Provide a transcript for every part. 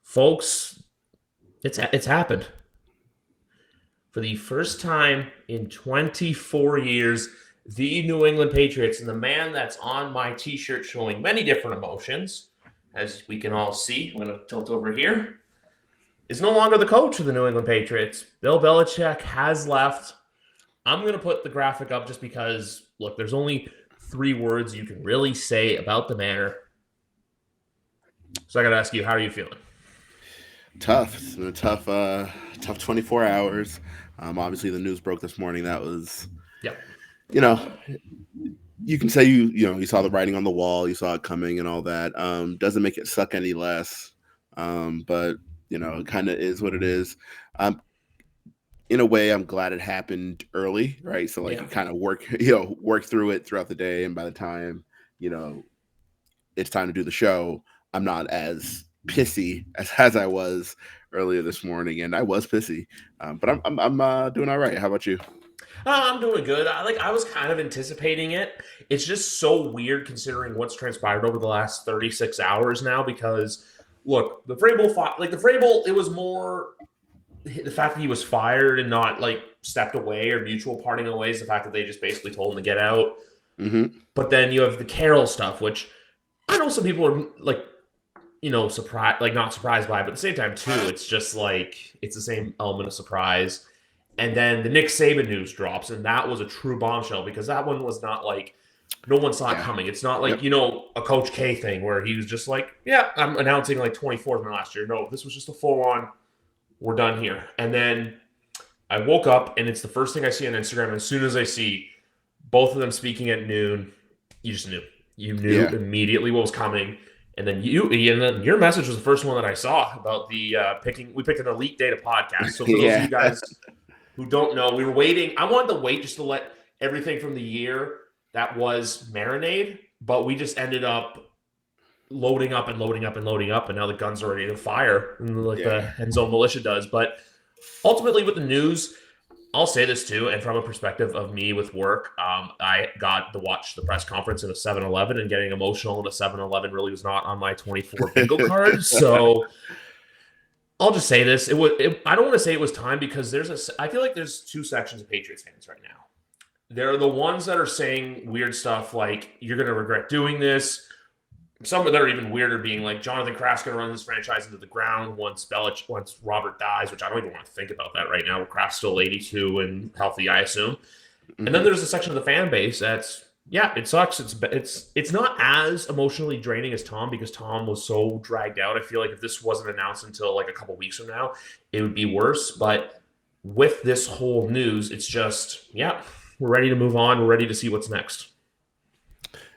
Folks, it's happened. For the first time in 24 years, the New England Patriots and the man that's on my t-shirt showing many different emotions, as we can all see. I'm going to tilt over here, is no longer the coach of the New England Patriots. Bill Belichick has left. I'm going to put the graphic up just because, look, there's only 3 words you can really say about the manner. So I got to ask you, how are you feeling? Tough. It's been a tough 24 hours. Obviously, the news broke this morning. That was, Yep. you know, you can say you saw the writing on the wall, you saw it coming, and all that. Doesn't make it suck any less. But it kind of is what it is. In a way, I'm glad it happened early, right? So like Yeah. you kind of work through it throughout the day, and by the time you know it's time to do the show, I'm not as pissy as I was earlier this morning, and I was pissy, but I'm doing all right. How about you? I'm doing good. I was kind of anticipating it. It's just so weird considering what's transpired over the last 36 hours now. Because look, the Vrabel, it was more the fact that he was fired and not like stepped away or mutual parting of ways. The fact that they just basically told him to get out. Mm-hmm. But then you have the Carroll stuff, which I know some people are like, surprised, like not surprised by, but at the same time too, it's just like it's the same element of surprise. And then the Nick Saban news drops, and that was a true bombshell because that one was not like no one saw it Yeah. coming. It's not like Yep. a Coach K thing where he was just like, "Yeah, I'm announcing like 24th from last year." No, this was just a full on. We're done here. And then I woke up, and it's the first thing I see on Instagram. And as soon as I see both of them speaking at noon, you just knew. You knew Yeah. immediately what was coming. And then your message was the first one that I saw about the picking. We picked an Elite Data podcast. So for those of Yeah. you guys who don't know, we were waiting. I wanted to wait just to let everything from the year that was marinade, but we just ended up loading up and loading up and loading up, and now the guns are ready to fire, like Yeah. the end zone militia does. But ultimately, with the news, I'll say this too, and from a perspective of me with work, I got to watch the press conference in a 7-Eleven, and getting emotional in a 7-Eleven really was not on my 24 bingo card. So I'll just say this: I don't want to say it was time because I feel like there's 2 sections of Patriots fans right now. There are the ones that are saying weird stuff like "you're going to regret doing this." Some that are even weirder, being like Jonathan Kraft's going to run this franchise into the ground once Robert dies, which I don't even want to think about that right now. Kraft's still 82 and healthy, I assume. And then Mm-hmm. there's a section of the fan base that's it sucks. It's not as emotionally draining as Tom because Tom was so dragged out. I feel like if this wasn't announced until like a couple weeks from now, it would be worse. But with this whole news, it's just we're ready to move on. We're ready to see what's next.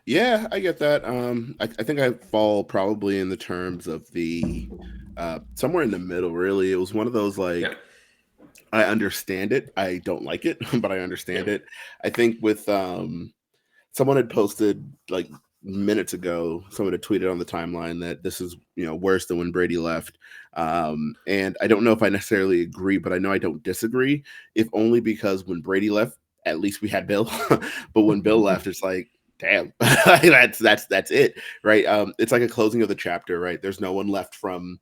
Yeah, I get that. I think I fall probably in the terms of the somewhere in the middle. Really, it was one of those Yeah, like I understand it. I don't like it, but I understand yeah, it. I think with someone had posted like minutes ago, someone had tweeted on the timeline that this is worse than when Brady left. And I don't know if I necessarily agree, but I know I don't disagree. If only because when Brady left, at least we had Bill, but when Bill left, it's like. Damn, that's it, right? It's like a closing of the chapter, right? There's no one left from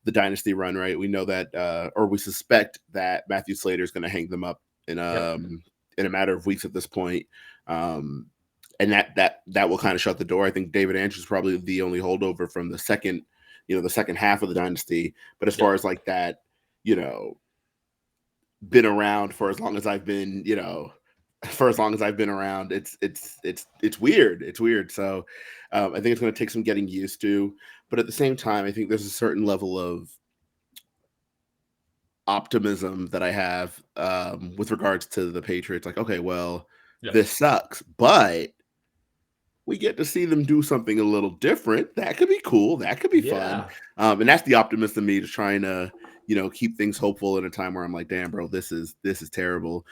the dynasty run, right? We know that, or we suspect that Matthew Slater is going to hang them up yep, in a matter of weeks at this point. Um, and that will kind of shut the door. I think David Andrews is probably the only holdover from the second half of the dynasty. But as far yep. as like that, you know, been around for as long as I've been, for as long as I've been around, it's weird. It's weird. So I think it's going to take some getting used to. But at the same time, I think there's a certain level of optimism that I have with regards to the Patriots. Like, okay, well, Yep. this sucks, but we get to see them do something a little different. That could be cool. That could be fun. Yeah. And that's the optimist in me, just trying to, keep things hopeful in a time where I'm like, damn, bro, this is terrible.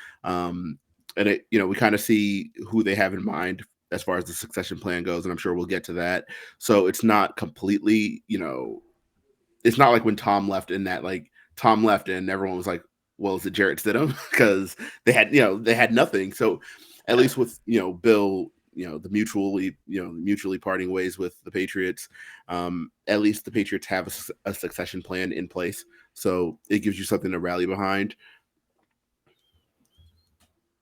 And we kind of see who they have in mind as far as the succession plan goes, and I'm sure we'll get to that. So it's not completely, it's not like when Tom left in that like Tom left and everyone was like, well, is it Jarrett Stidham? Because they had nothing. So at Yeah. least with Bill the mutually parting ways with the Patriots. At least the Patriots have a succession plan in place, so it gives you something to rally behind.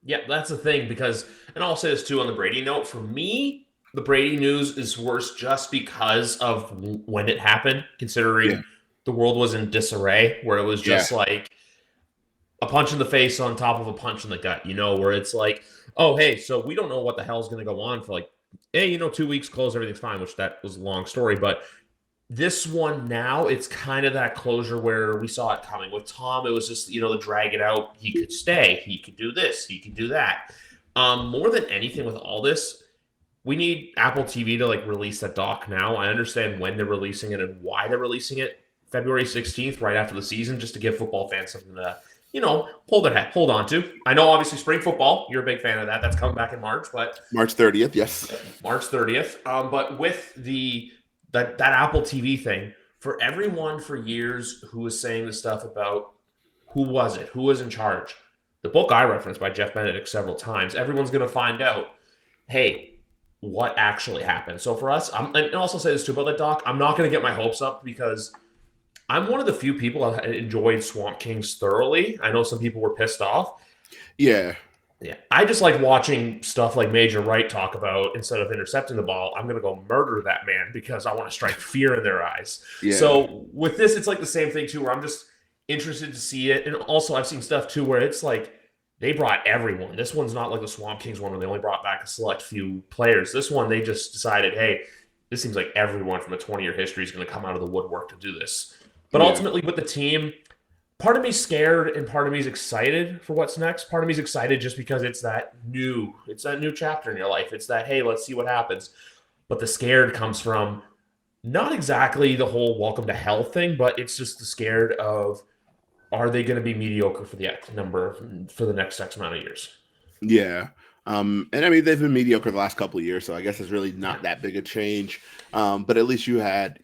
Yeah, that's the thing because, and I'll say this too on the Brady note. For me, the Brady news is worse just because of when it happened, Yeah, considering the world was in disarray, where it was yeah, just like a punch in the face on top of a punch in the gut, where it's like, oh, hey, so we don't know what the hell's going to go on for like, hey, 2 weeks close, everything's fine, which that was a long story. But this one now, it's kind of that closure where we saw it coming. With Tom, it was just, to drag it out. He could stay, he could do this, he could do that. More than anything with all this, we need Apple TV to like release that doc now. I understand when they're releasing it and why they're releasing it February 16th, right after the season, just to give football fans something to, hold on to. I know obviously spring football, you're a big fan of that. That's coming back in March, but March 30th, yes. March 30th. But with that Apple TV thing, for everyone for years who was saying the stuff about who was it, who was in charge, the book I referenced by Jeff Benedict several times, everyone's going to find out, hey, what actually happened. So for us, and also say this too about that doc, I'm not going to get my hopes up because I'm one of the few people that enjoyed Swamp Kings thoroughly. I know some people were pissed off. Yeah. Yeah, I just like watching stuff like Major Wright talk about instead of intercepting the ball, I'm going to go murder that man because I want to strike fear in their eyes. Yeah. So with this, it's like the same thing too, where I'm just interested to see it. And also I've seen stuff too where it's like they brought everyone. This one's not like the Swamp Kings one where they only brought back a select few players. This one, they just decided, hey, this seems like everyone from a 20-year history is going to come out of the woodwork to do this. But ultimately with the team, part of me's scared and part of me's excited for what's next. Part of me's excited just because it's that new chapter in your life. It's that, hey, let's see what happens. But the scared comes from not exactly the whole welcome to hell thing, but it's just the scared of, are they going to be mediocre for the next X amount of years? Yeah. And I mean, they've been mediocre the last couple of years, so I guess it's really not that big a change. But at least you had,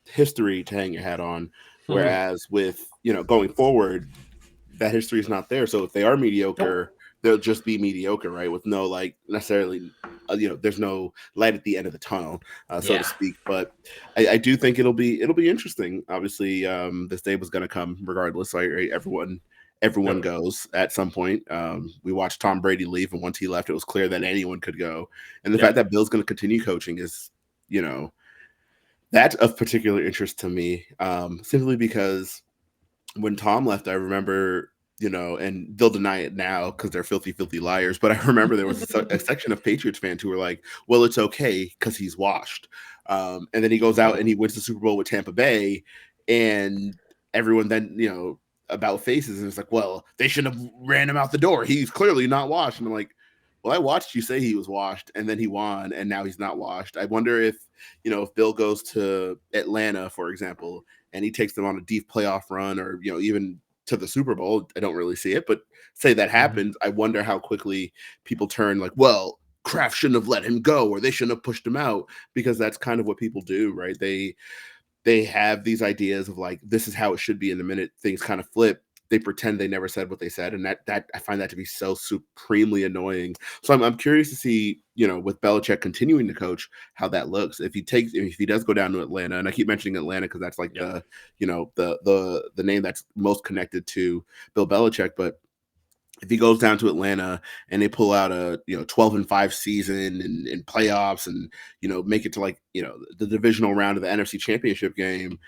history to hang your hat on. Whereas with, going forward, that history is not there. So if they are mediocre, they'll just be mediocre, right? With no necessarily, there's no light at the end of the tunnel, so to speak. But I do think it'll be interesting. Obviously, this day was going to come regardless. Right? Everyone goes at some point. We watched Tom Brady leave, and once he left, it was clear that anyone could go. And the fact that Bill's going to continue coaching is, that's of particular interest to me, simply because when Tom left, I remember, and they'll deny it now because they're filthy, filthy liars. But I remember there was a section of Patriots fans who were like, well, it's okay because he's washed. And then he goes out and he wins the Super Bowl with Tampa Bay. And everyone then, about faces. And it's like, well, they shouldn't have ran him out the door. He's clearly not washed. And I'm like, well, I watched you say he was washed and then he won and now he's not washed. I wonder if Bill goes to Atlanta, for example, and he takes them on a deep playoff run or, even to the Super Bowl. I don't really see it, but say that happens. I wonder how quickly people turn like, well, Kraft shouldn't have let him go or they shouldn't have pushed him out, because that's kind of what people do, right? They have these ideas of like, this is how it should be. In the minute things kind of flip, they pretend they never said what they said. And that I find that to be so supremely annoying. So I'm curious to see, with Belichick continuing to coach, how that looks. If he does go down to Atlanta, and I keep mentioning Atlanta because that's like the name that's most connected to Bill Belichick. But if he goes down to Atlanta and they pull out a 12-5 season and playoffs and make it to the divisional round of the NFC Championship game,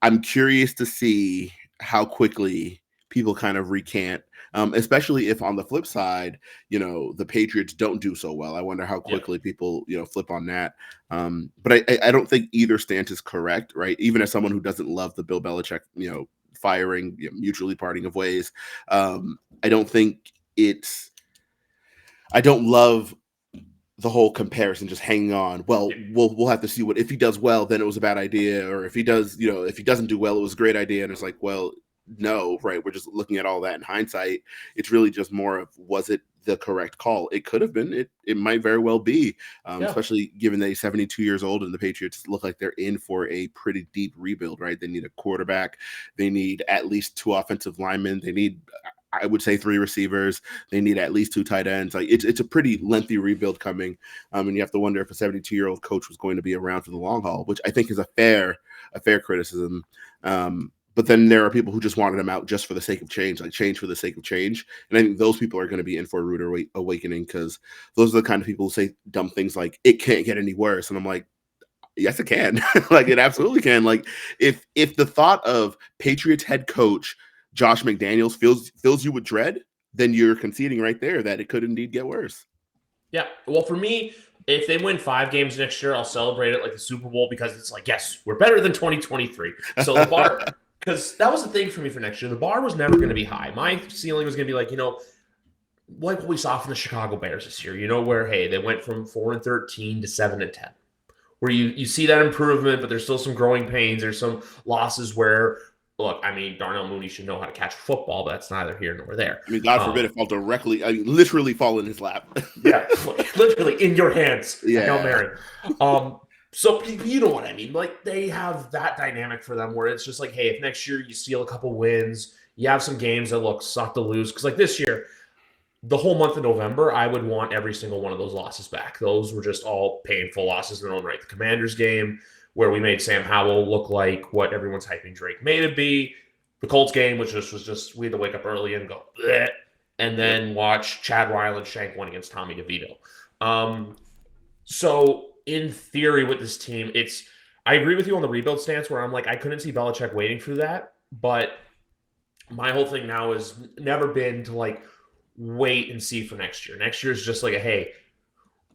I'm curious to see how quickly people kind of recant, especially if on the flip side, the Patriots don't do so well. I wonder how quickly people, flip on that. But I don't think either stance is correct, right? Even as someone who doesn't love the Bill Belichick, firing, mutually parting of ways. I don't think I don't love the whole comparison, just hanging on. Well, we'll have to see if he does well, then it was a bad idea. Or if he does, if he doesn't do well, it was a great idea. And it's like, well, no, right. We're just looking at all that in hindsight. It's really just more of, was it the correct call? It could have been, it might very well be, especially given that he's 72 years old and the Patriots look like they're in for a pretty deep rebuild, right? They need a quarterback. They need at least 2 offensive linemen. They need, I would say 3 receivers. They need at least 2 tight ends. Like it's a pretty lengthy rebuild coming. And you have to wonder if a 72-year-old coach was going to be around for the long haul, which I think is a fair criticism. But then there are people who just wanted him out just for the sake of change, like change for the sake of change. And I think those people are going to be in for a rude awakening, because those are the kind of people who say dumb things like, it can't get any worse. And I'm like, yes, it can. Like, it absolutely can. Like, if the thought of Patriots head coach Josh McDaniels fills you with dread, then you're conceding right there that it could indeed get worse. Yeah. Well, for me, if they win 5 games next year, I'll celebrate it like the Super Bowl, because it's like, yes, we're better than 2023. So the bar, because that was the thing for me for next year. The bar was never going to be high. My ceiling was going to be like, like what we saw from the Chicago Bears this year, where, hey, they went from 4-13 to 7-10. Where you see that improvement, but there's still some growing pains. There's some losses where, look, I mean, Darnell Mooney should know how to catch football, but that's neither here nor there. I mean, God forbid it fall directly, literally fall in his lap. Yeah, literally in your hands. Yeah. Hail Mary. So you know what I mean? Like, they have that dynamic for them where it's just like, hey, if next year you steal a couple wins, you have some games that suck to lose. Because like this year, the whole month of November, I would want every single one of those losses back. Those were just all painful losses in their own right. The Commanders game, where we made Sam Howell look like what everyone's hyping Drake made it be. The Colts game, which was just we had to wake up early and go, bleh, and then watch Chad Ryland shank one against Tommy DeVito. So in theory with this team, I agree with you on the rebuild stance, where I'm like, I couldn't see Belichick waiting through that. But my whole thing now has never been to wait and see for next year. Next year is just like hey,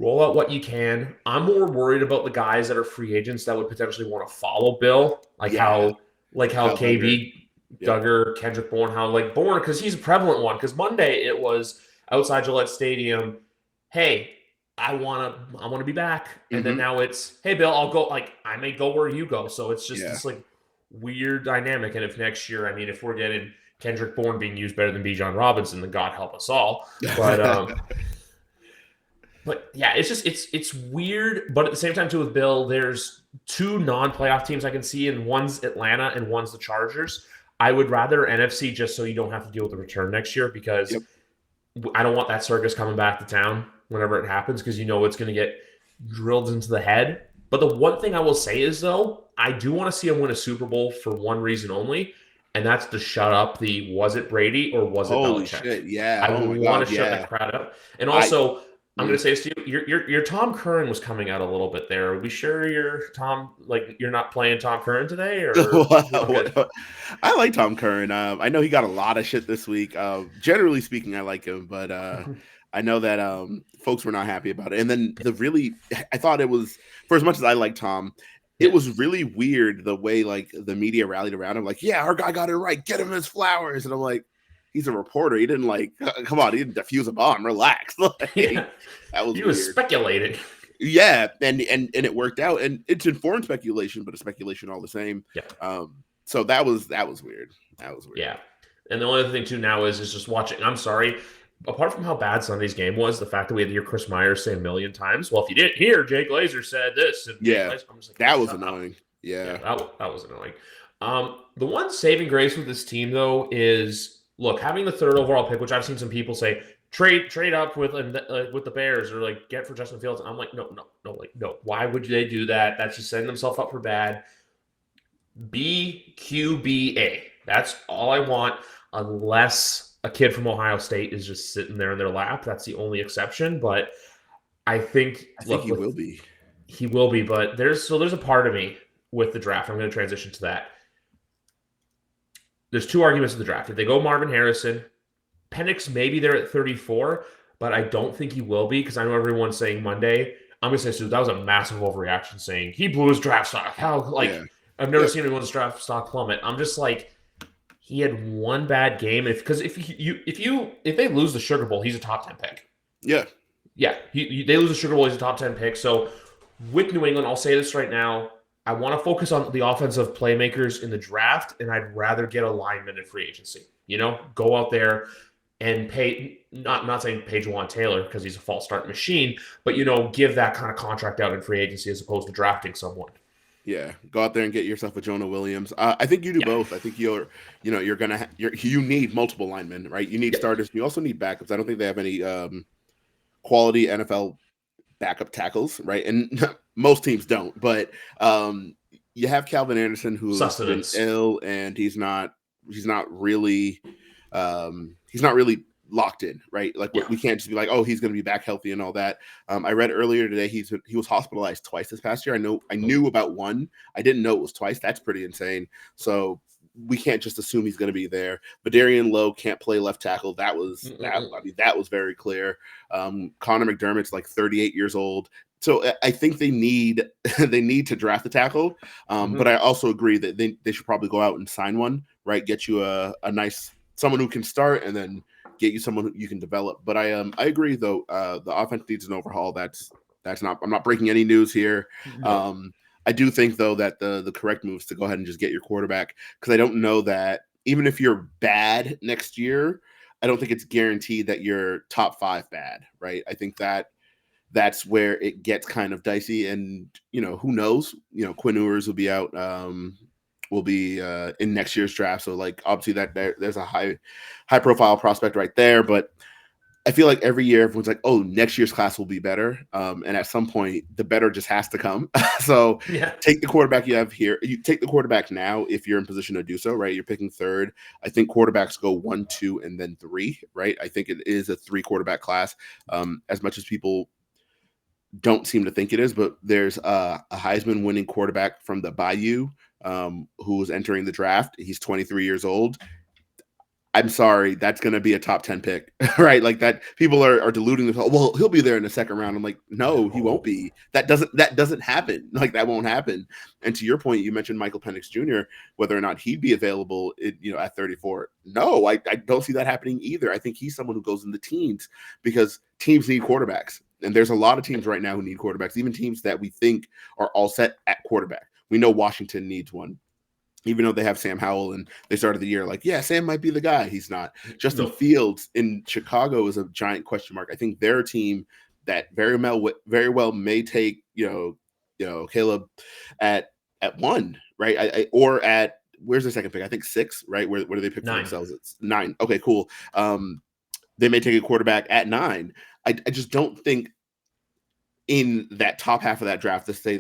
roll out what you can. I'm more worried about the guys that are free agents that would potentially want to follow Bill, how KB, Duggar, Kendrick Bourne, Bourne, because he's a prevalent one. Because Monday it was outside Gillette Stadium, hey, I want to be back, and then now it's hey Bill, I'll go. I may go where you go. So it's just this weird dynamic. And if next year, I mean, if we're getting Kendrick Bourne being used better than Bijan Robinson, then God help us all. But but yeah, it's weird. But at the same time, too, with Bill, there's 2 non-playoff teams I can see, and one's Atlanta and one's the Chargers. I would rather NFC, just so you don't have to deal with the return next year, because I don't want that circus coming back to town whenever it happens, because it's going to get drilled into the head. But the one thing I will say is, though, I do want to see him win a Super Bowl for one reason only, and that's to shut up the was it Brady or was it Belichick? Shit, yeah. I want to shut that crowd up. And also, I'm going to say this to you: your Tom Curran was coming out a little bit there. Are we sure you're Tom? You're not playing Tom Curran today, or I like Tom Curran. I know he got a lot of shit this week. Generally speaking, I like him, but I know that folks were not happy about it. And then I thought it was, for as much as I like Tom, it was really weird the way the media rallied around him. Yeah, our guy got it right. Get him his flowers. And I'm like, he's a reporter. He didn't come on. He didn't defuse a bomb. Relax. That was he was weird. Speculating. Yeah, and it worked out, and it's informed speculation, but a speculation all the same. Yeah. So that was weird. That was weird. Yeah. And the only other thing too now is just watching. I'm sorry. Apart from how bad Sunday's game was, the fact that we had to hear Chris Myers say a million times, well, if you didn't hear, Jay Glazer said this. And I'm just that was annoying. Yeah, that was annoying. The one saving grace with this team, though, is, look, having the 3rd overall pick, which I've seen some people say, trade up with the Bears, or get for Justin Fields. I'm like, no. Why would they do that? That's just setting themselves up for bad. BQBA. That's all I want, unless a kid from Ohio State is just sitting there in their lap. That's the only exception. But I think he will be. He will be. But there's a part of me with the draft. I'm going to transition to that. There's 2 arguments of the draft. If they go Marvin Harrison, Penix may be there at 34, but I don't think he will be, because I know everyone's saying Monday. I'm going to say, that was a massive overreaction, saying he blew his draft stock. I've never seen anyone's draft stock plummet. I'm just like, he had one bad game. If they lose the Sugar Bowl, he's a top 10 pick. Yeah. Yeah. They lose the Sugar Bowl, he's a top 10 pick. So with New England, I'll say this right now, I want to focus on the offensive playmakers in the draft, and I'd rather get a lineman in free agency. Go out there and pay, not saying pay Juwan Taylor because he's a false start machine, but, give that kind of contract out in free agency as opposed to drafting someone. Yeah, go out there and get yourself a Jonah Williams. I think you do both. I think you need multiple linemen, right? You need starters. You also need backups. I don't think they have any quality NFL backup tackles, right? And most teams don't. But you have Calvin Anderson, who's been ill, and he's not really locked in, right? Like we can't just be like, oh, he's going to be back healthy and all that. I read earlier today he was hospitalized twice this past year. I knew about one. I didn't know it was twice. That's pretty insane. So we can't just assume he's going to be there. Badarian Lowe can't play left tackle. That was very clear. Connor McDermott's like 38 years old. So I think they need to draft the tackle. But I also agree that they should probably go out and sign one, right? Get you a nice someone who can start, and then get you someone who you can develop. But I agree though. The offense needs an overhaul. I'm not breaking any news here. I do think though that the correct move is to go ahead and just get your quarterback, because I don't know that even if you're bad next year, I don't think it's guaranteed that you're top 5 bad, right? I think that's where it gets kind of dicey, and who knows? Quinn Ewers will be out. Will be in next year's draft. So like obviously there's a high profile prospect right there. But I feel like every year everyone's like, oh, next year's class will be better. And at some point the better just has to come. So take the quarterback you have here. You take the quarterback now if you're in position to do so, right? You're picking 3rd. I think quarterbacks go 1, 2, and then 3, right? I think it is a 3 quarterback class. As much as people don't seem to think it is, but there's a Heisman winning quarterback from the Bayou who is entering the draft. He's 23 years old. I'm sorry, that's going to be a top 10 pick, right? Like that. People are deluding themselves. Well, he'll be there in the 2nd round. I'm like, no, he won't be. That doesn't happen. Like that won't happen. And to your point, you mentioned Michael Penix Jr., whether or not he'd be available, at 34. No, I don't see that happening either. I think he's someone who goes in the teens, because teams need quarterbacks. And there's a lot of teams right now who need quarterbacks, even teams that we think are all set at quarterback. We know Washington needs one, even though they have Sam Howell, and they started the year like, yeah, Sam might be the guy. He's not. Justin Fields in Chicago is a giant question mark. I think they're a team that very well may take, Caleb at 1, right? Or at, where's the second pick? I think 6, right? Where do they pick for themselves? It's 9. Okay, cool. They may take a quarterback at 9. I just don't think in that top half of that draft, to say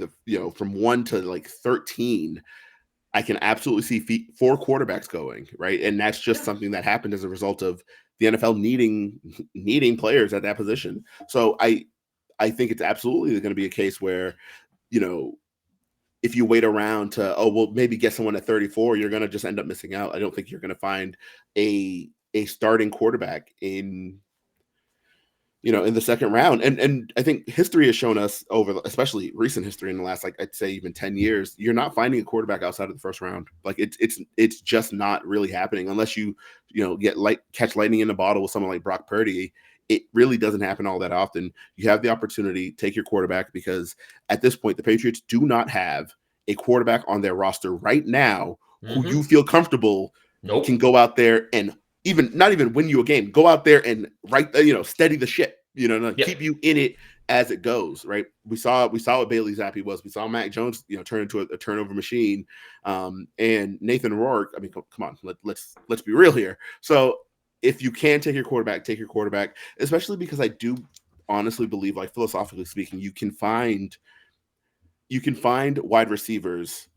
from 1 to like 13, I can absolutely see 4 quarterbacks going, right? And that's just something that happened as a result of the NFL needing players at that position. So I think it's absolutely going to be a case where, if you wait around to, maybe get someone at 34, you're going to just end up missing out. I don't think you're going to find a starting quarterback in the 2nd round. And I think history has shown us, especially recent history in the last, I'd say even 10 years, you're not finding a quarterback outside of the 1st round. Like it's just not really happening unless you catch lightning in a bottle with someone like Brock Purdy. It really doesn't happen all that often. You have the opportunity, take your quarterback, because at this point, the Patriots do not have a quarterback on their roster right now who you feel comfortable can go out there and not even win you a game, go out there and steady the ship, keep you in it as it goes, right? We saw what Bailey Zappi was. We saw Mac Jones, turn into a turnover machine, and Nathan Rourke. I mean, come on, let's be real here. So if you can take your quarterback, especially because I do honestly believe, like philosophically speaking, you can find wide receivers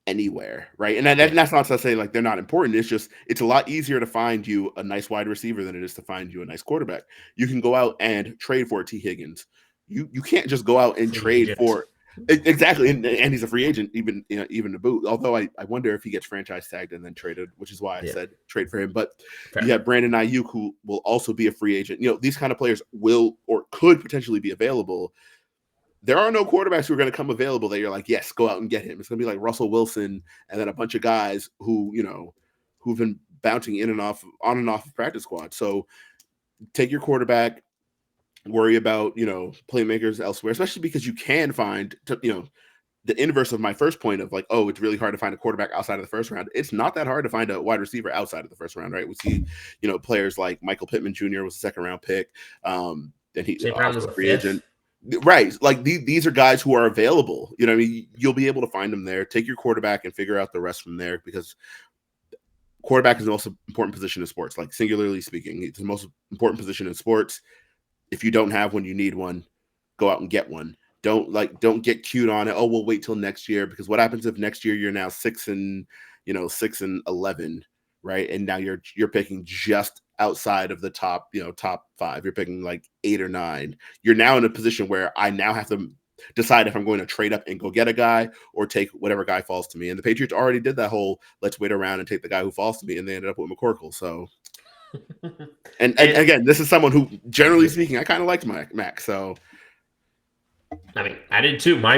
anywhere, right? And that's not to say like they're not important. It's just it's a lot easier to find you a nice wide receiver than it is to find you a nice quarterback. You can go out and trade for T. Higgins. You can't just go out and trade for exactly, and he's a free agent even to boot. Although I wonder if he gets franchise tagged and then traded, which is why I said trade for him. But you have Brandon Ayuk, who will also be a free agent. These kind of players will or could potentially be available. There are no quarterbacks who are going to come available that you're like, yes, go out and get him. It's going to be like Russell Wilson and then a bunch of guys who've been bouncing on and off of practice squad. So take your quarterback, worry about, playmakers elsewhere, especially because you can find, the inverse of my first point of like, oh, it's really hard to find a quarterback outside of the 1st round. It's not that hard to find a wide receiver outside of the 1st round, right? We see, players like Michael Pittman Jr. was a 2nd round pick. Then he was a free agent. Right. Like these are guys who are available. You know what I mean? You'll be able to find them there. Take your quarterback and figure out the rest from there, because quarterback is the most important position in sports. Like, singularly speaking, it's the most important position in sports. If you don't have one, you need one. Go out and get one. Don't get cute on it. Oh, we'll wait till next year, because what happens if next year you're now 6-11, right? And now you're picking just outside of the top 5. You're picking like 8 or 9. You're now in a position where I now have to decide if I'm going to trade up and go get a guy or take whatever guy falls to me. And the Patriots already did that whole let's wait around and take the guy who falls to me, and they ended up with McCorkle. So and again, this is someone who, generally speaking, I kind of liked Mac. So I mean, I did too. My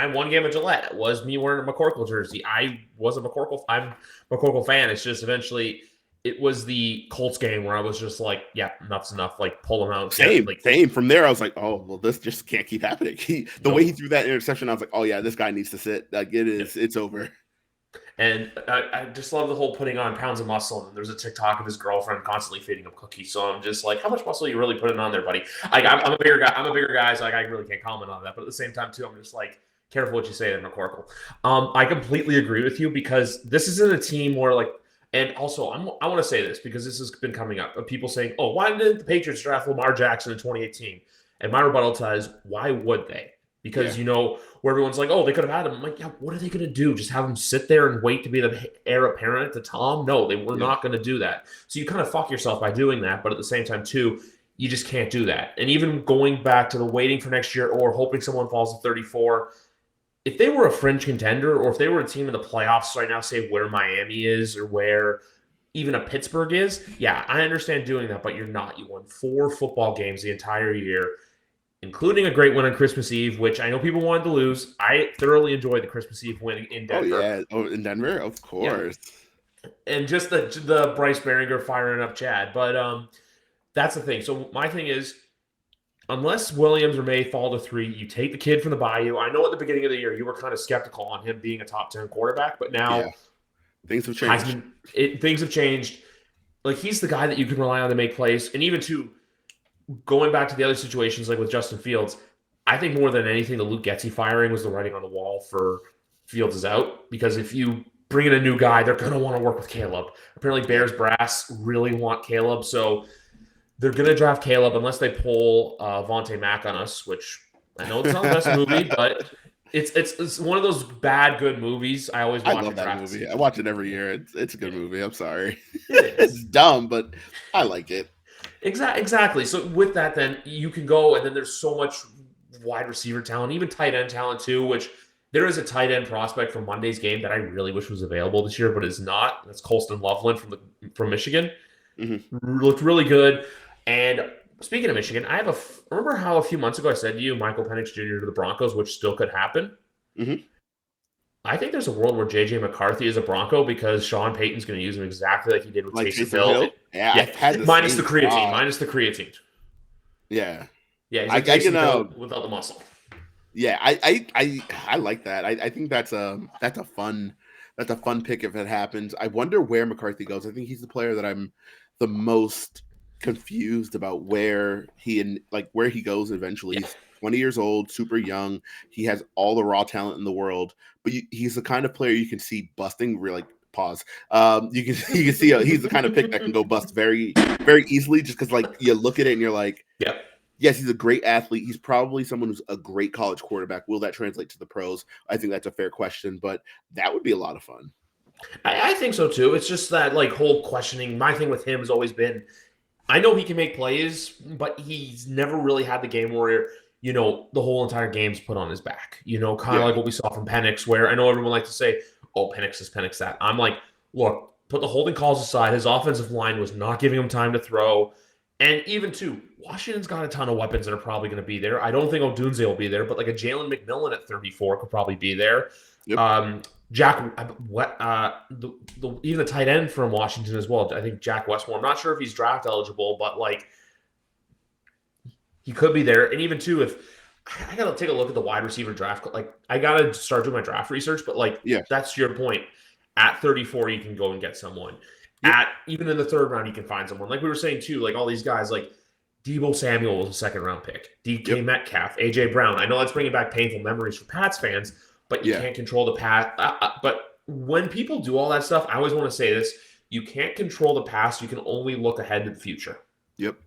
one game at Gillette was me wearing a McCorkle jersey. I'm a McCorkle fan. It's just eventually it was the Colts game where I was just like, yeah, enough's enough. Like, pull him out. Same. From there, I was like, oh, well, this just can't keep happening. The way he threw that interception, I was like, oh yeah, this guy needs to sit. Like, it's over. And I just love the whole putting on pounds of muscle. And there's a TikTok of his girlfriend constantly feeding him cookies. So I'm just like, how much muscle are you really putting on there, buddy? Like, I'm a bigger guy. So like, I really can't comment on that. But at the same time, too, I'm just like, careful what you say there, McCorkle. I completely agree with you, because this isn't a team where, like, and also I want to say this because this has been coming up of people saying, oh, why didn't the Patriots draft Lamar Jackson in 2018? And my rebuttal to that is, why would they? Because, where everyone's like, oh, they could have had him. I'm like, yeah, what are they going to do? Just have him sit there and wait to be the heir apparent to Tom? No, they were not going to do that. So you kind of fuck yourself by doing that. But at the same time, too, you just can't do that. And even going back to the waiting for next year or hoping someone falls to 34, if they were a fringe contender, or if they were a team in the playoffs right now, say where Miami is or where even a Pittsburgh is, yeah, I understand doing that, but you're not. You won 4 football games the entire year, including a great win on Christmas Eve, which I know people wanted to lose. I thoroughly enjoyed the Christmas Eve win in Denver. Oh, yeah. Oh, in Denver? Of course. Yeah. And just the Bryce Behringer firing up Chad. But that's the thing. So my thing is, unless Williams or May fall to 3, you take the kid from the Bayou. I know at the beginning of the year you were kind of skeptical on him being a top 10 quarterback, but now things have changed. Things have changed. Like, he's the guy that you can rely on to make plays. And even going back to the other situations, like with Justin Fields, I think more than anything, the Luke Getsy firing was the writing on the wall for Fields is out. Because if you bring in a new guy, they're going to want to work with Caleb. Apparently, Bears brass really want Caleb, so they're going to draft Caleb unless they pull Vontae Mack on us, which I know it's not the best movie, but it's one of those bad, good movies. I always watch. I love that movie. I watch it every year. It's a good movie. I'm sorry. It's dumb, but I like it. Exactly. So with that, then you can go, and then there's so much wide receiver talent, even tight end talent too, which there is a tight end prospect from Monday's game that I really wish was available this year, but is not. That's Colston Loveland from Michigan. Mm-hmm. Looked really good. And speaking of Michigan, remember how a few months ago I said to you, Michael Penix Jr. to the Broncos, which still could happen? Mm-hmm. I think there's a world where J.J. McCarthy is a Bronco, because Sean Payton's going to use him exactly like he did with Taysom Hill. Yeah. Minus the creatine. Yeah. Yeah, he's like Hill without the muscle. Yeah, I like that. I think that's a fun pick if it happens. I wonder where McCarthy goes. I think he's the player that I'm the most confused about where he goes eventually. Yeah. He's 20 years old, super young. He has all the raw talent in the world, but he's the kind of player you can see busting. Really, pause. You can see he's the kind of pick that can go bust very, very easily, just because like you look at it and you're like, yeah. Yes, he's a great athlete. He's probably someone who's a great college quarterback. Will that translate to the pros? I think that's a fair question, but that would be a lot of fun. I think so too. It's just that like whole questioning. My thing with him has always been, I know he can make plays, but he's never really had the game where, the whole entire game's put on his back. Kind of like what we saw from Penix, where I know everyone likes to say, oh, Penix is Penix that. I'm like, look, put the holding calls aside. His offensive line was not giving him time to throw. And even Washington's got a ton of weapons that are probably going to be there. I don't think Odunze will be there, but like a Jalen McMillan at 34 could probably be there. Yep. Even the tight end from Washington as well. I think Jack Westmore. I'm not sure if he's draft eligible, but like he could be there. And even if I got to take a look at the wide receiver draft, like I got to start doing my draft research, but like, that's your point. At 34, you can go and get someone. Even in the third round, you can find someone. Like we were saying too, like all these guys, like Deebo Samuel was a second-round pick. DK Yep. Metcalf, AJ Brown. I know that's bringing back painful memories for Pats fans, but you Yeah. can't control the past. But when people do all that stuff, I always want to say this: you can't control the past. You can only look ahead to the future. Yep.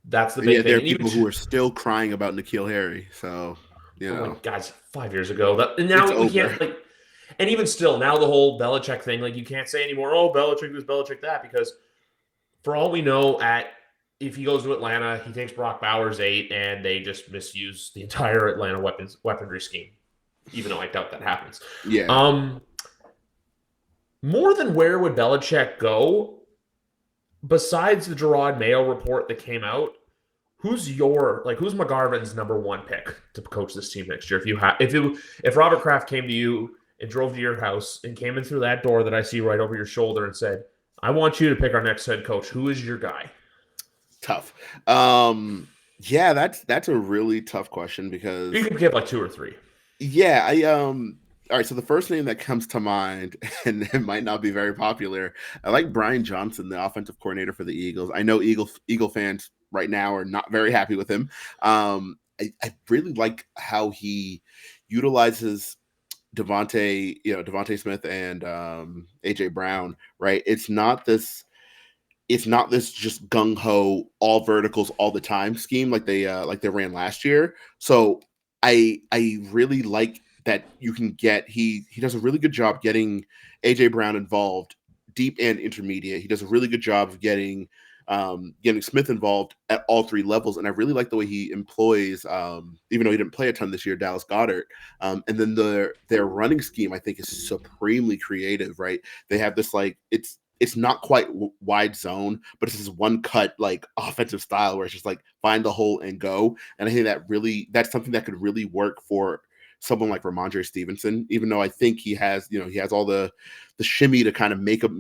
That's the And big yet there thing. are And even people who are still crying about N'Keal Harry. So, oh my guys, 5 years ago. And it's now we over. can't and even still, now the whole Belichick thing, you can't say anymore, oh, Belichick this, Belichick that, because for all we know, if he goes to Atlanta, he takes Brock Bowers 8, and they just misuse the entire Atlanta weaponry scheme, even though I doubt that happens. Yeah. More than where would Belichick go, besides the Gerard Mayo report that came out, who's McGarvin's number one pick to coach this team next year? If Robert Kraft came to you and drove to your house and came in through that door that I see right over your shoulder and said, I want you to pick our next head coach, who is your guy? Tough. Yeah, that's a really tough question because you could give like 2 or 3. Yeah, all right, so the first name that comes to mind, and it might not be very popular, I like Brian Johnson, the offensive coordinator for the Eagles. I know Eagle fans right now are not very happy with him. I really like how he utilizes Devontae Smith and AJ Brown, right? It's not this just gung ho all verticals all the time scheme like they ran last year. So I really like that you can get he does a really good job getting AJ Brown involved deep and intermediate. He does a really good job of getting Smith involved at all 3 levels, and I really like the way he employs, even though he didn't play a ton this year, Dallas Goedert. And then their running scheme, I think, is supremely creative. Right? They have this it's not quite wide zone, but it's this one cut offensive style where it's just find the hole and go. And I think that's something that could really work for someone like Ramondre Stevenson, even though I think he has all the shimmy to kind of make a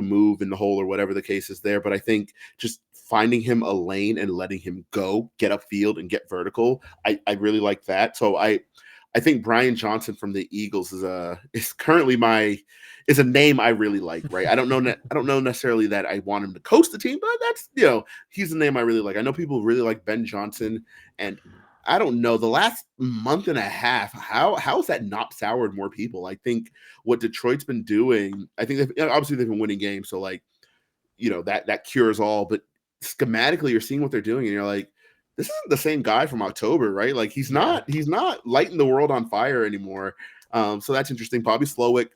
move in the hole or whatever the case is there. But I think just finding him a lane and letting him go, get upfield and get vertical, I really like that. So I think Brian Johnson from the Eagles is currently is a name I really like, right? I don't know necessarily that I want him to coach the team, but that's he's a name I really like. I know people really like Ben Johnson, and I don't know, the last month and a half, how has that not soured more people? I think what Detroit's been doing, I think obviously they've been winning games, so that cures all. But schematically, you're seeing what they're doing, and you're like, this isn't the same guy from October, right? He's not lighting the world on fire anymore. So that's interesting. Bobby Slowick,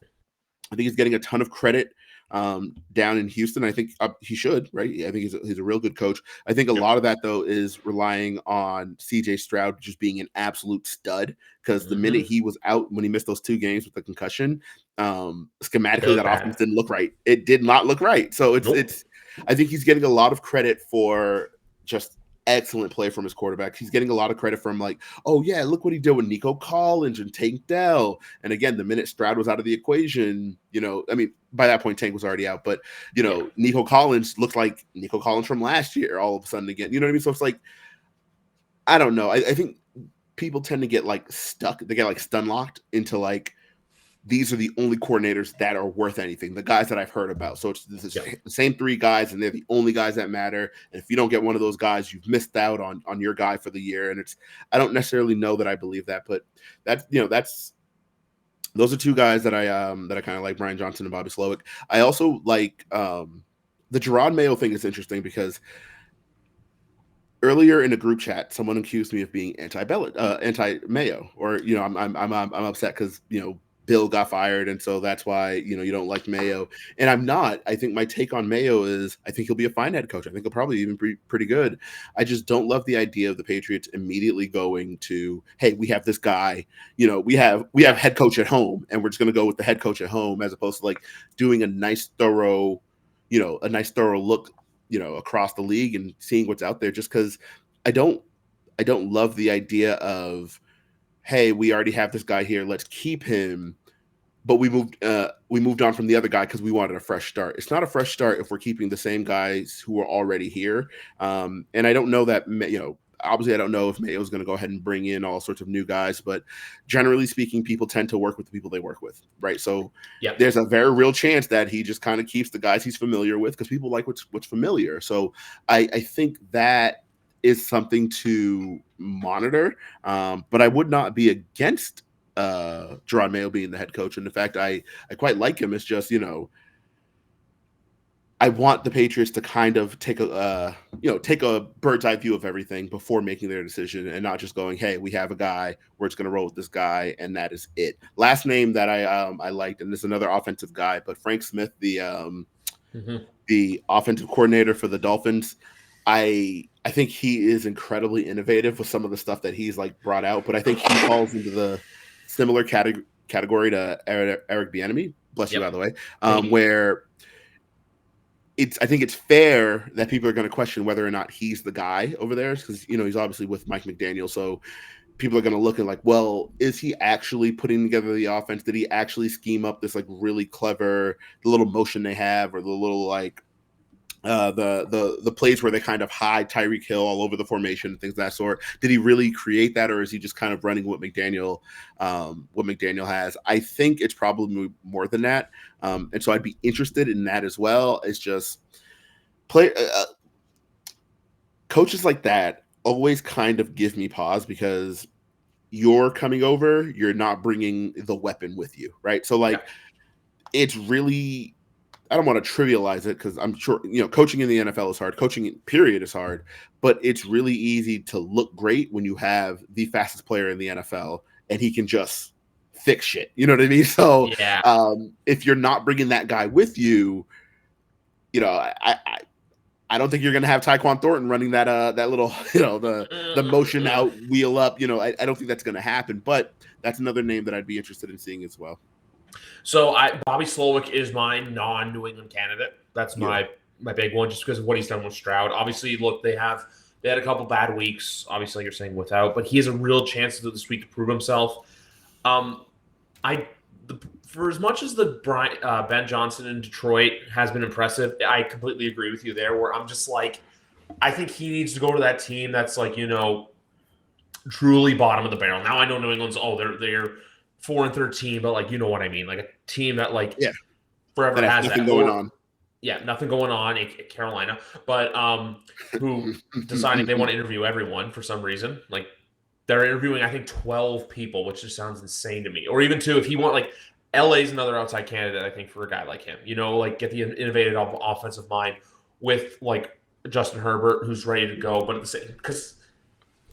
I think he's getting a ton of credit down in Houston. I think he should, right? I think he's a real good coach. I think a lot of that, though, is relying on CJ Stroud just being an absolute stud, because the minute he was out, when he missed those 2 games with the concussion, schematically that offense didn't look right. It did not look right. So it's I think he's getting a lot of credit for just excellent play from his quarterback. He's getting a lot of credit from oh yeah, look what he did with Nico Collins and Tank Dell. And again, the minute Stroud was out of the equation, I mean, by that point Tank was already out, but Nico Collins looked like Nico Collins from last year all of a sudden again. You know what I mean? So it's I don't know. I think people tend to get stuck. They get stun locked into these are the only coordinators that are worth anything, the guys that I've heard about. So it's the same 3 guys, and they're the only guys that matter. And if you don't get one of those guys, you've missed out on your guy for the year. And I don't necessarily know that I believe that, but those are 2 guys that I kind of like, Brian Johnson and Bobby Slowick. I also like the Gerard Mayo thing is interesting because earlier in a group chat, someone accused me of being anti-Mayo, or I'm upset because Bill got fired, and so that's why you don't like Mayo. And I'm not. I think my take on Mayo is I think he'll be a fine head coach. I think he'll probably even be pretty good. I just don't love the idea of the Patriots immediately going to, hey, we have this guy, we have head coach at home, and we're just going to go with the head coach at home, as opposed to doing a nice thorough look across the league and seeing what's out there. Just because I don't love the idea of, hey, we already have this guy here, let's keep him, but we moved on from the other guy because we wanted a fresh start. It's not a fresh start if we're keeping the same guys who are already here. And I don't know that obviously I don't know if Mayo's going to go ahead and bring in all sorts of new guys, but generally speaking, people tend to work with the people they work with, right? So there's a very real chance that he just kind of keeps the guys he's familiar with, because people like what's familiar. So I think that is something to monitor. But I would not be against Jerron Mayo being the head coach. And the fact I quite like him is just, I want the Patriots to kind of take a bird's eye view of everything before making their decision, and not just going, "Hey, we have a guy. We're just going to roll with this guy, and that is it." Last name that I liked, and this is another offensive guy, but Frank Smith, the offensive coordinator for the Dolphins. I think he is incredibly innovative with some of the stuff that he's like brought out, but I think he falls into the similar category to Eric Bieniemy. Bless you, by the way, where. I think it's fair that people are going to question whether or not he's the guy over there, because he's obviously with Mike McDaniel, so people are going to look at like, well, is he actually putting together the offense? Did he actually scheme up this like really clever the little motion they have, or the little like the plays where they kind of hide Tyreek Hill all over the formation and things of that sort? Did he really create that, or is he just kind of running what McDaniel has? I think it's probably more than that, and so I'd be interested in that as well. It's just coaches like that always kind of give me pause, because you're coming over, you're not bringing the weapon with you, right? So like, it's really. I don't want to trivialize it, because I'm sure, coaching in the NFL is hard. Coaching period is hard, but it's really easy to look great when you have the fastest player in the NFL and he can just fix shit. You know what I mean? So if you're not bringing that guy with you, I don't think you're going to have Tyquan Thornton running that little, the motion out, wheel up. I don't think that's going to happen, but that's another name that I'd be interested in seeing as well. So Bobby Slowick is my non-New England candidate. That's my big one, just because of what he's done with Stroud. Obviously, look, they had a couple bad weeks. Obviously, you're saying without, but he has a real chance this week to prove himself. For as much as the Ben Johnson in Detroit has been impressive, I completely agree with you there. Where I'm just like, I think he needs to go to that team that's like, truly bottom of the barrel. Now I know New England's they're 4-13, but like, you know what I mean? Like a team that forever that has nothing that going on. Yeah, nothing going on in Carolina, but who decided they want to interview everyone for some reason. Like they're interviewing, I think, 12 people, which just sounds insane to me. Or even if you want, like, LA's another outside candidate, I think, for a guy like him. Like get the innovative offensive mind with like Justin Herbert, who's ready to go, but at the same, because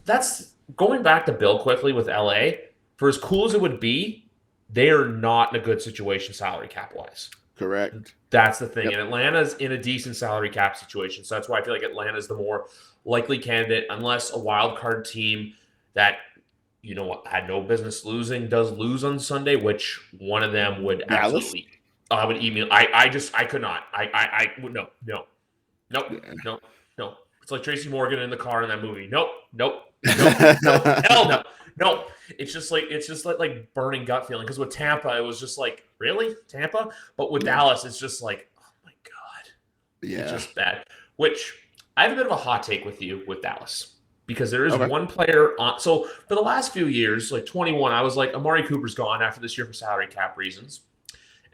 that's going back to Bill quickly with LA. For as cool as it would be, they are not in a good situation salary cap wise. Correct. That's the thing. Yep. And Atlanta's in a decent salary cap situation. So that's why I feel like Atlanta's the more likely candidate, unless a wild card team that, had no business losing does lose on Sunday, which one of them would absolutely would email. I could not. I would no. It's like Tracy Morgan in the car in that movie. Nope. Hell no. No, it's just like burning gut feeling, because with Tampa it was just like, really, Tampa? But with Dallas it's just like, oh my god, it's just bad. Which I have a bit of a hot take with you with Dallas, because there is one player on. So for the last few years, like 21, I was like, Amari Cooper's gone after this year for salary cap reasons,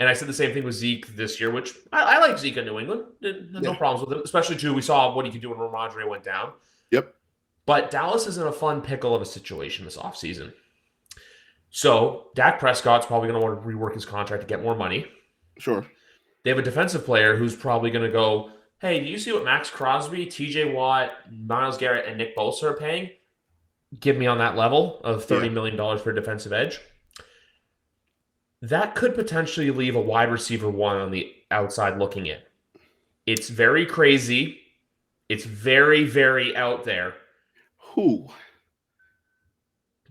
and I said the same thing with Zeke this year, which I like Zeke in New England, no problems with him, especially too. We saw what he could do when Ramondre went down. Yep. But Dallas is in a fun pickle of a situation this offseason. So Dak Prescott's probably going to want to rework his contract to get more money. Sure. They have a defensive player who's probably going to go, hey, do you see what Max Crosby, TJ Watt, Myles Garrett, and Nick Bosa are paying? Give me on that level of $30 million for a defensive edge. That could potentially leave a wide receiver one on the outside looking in. It's very crazy. It's very, very out there. Who?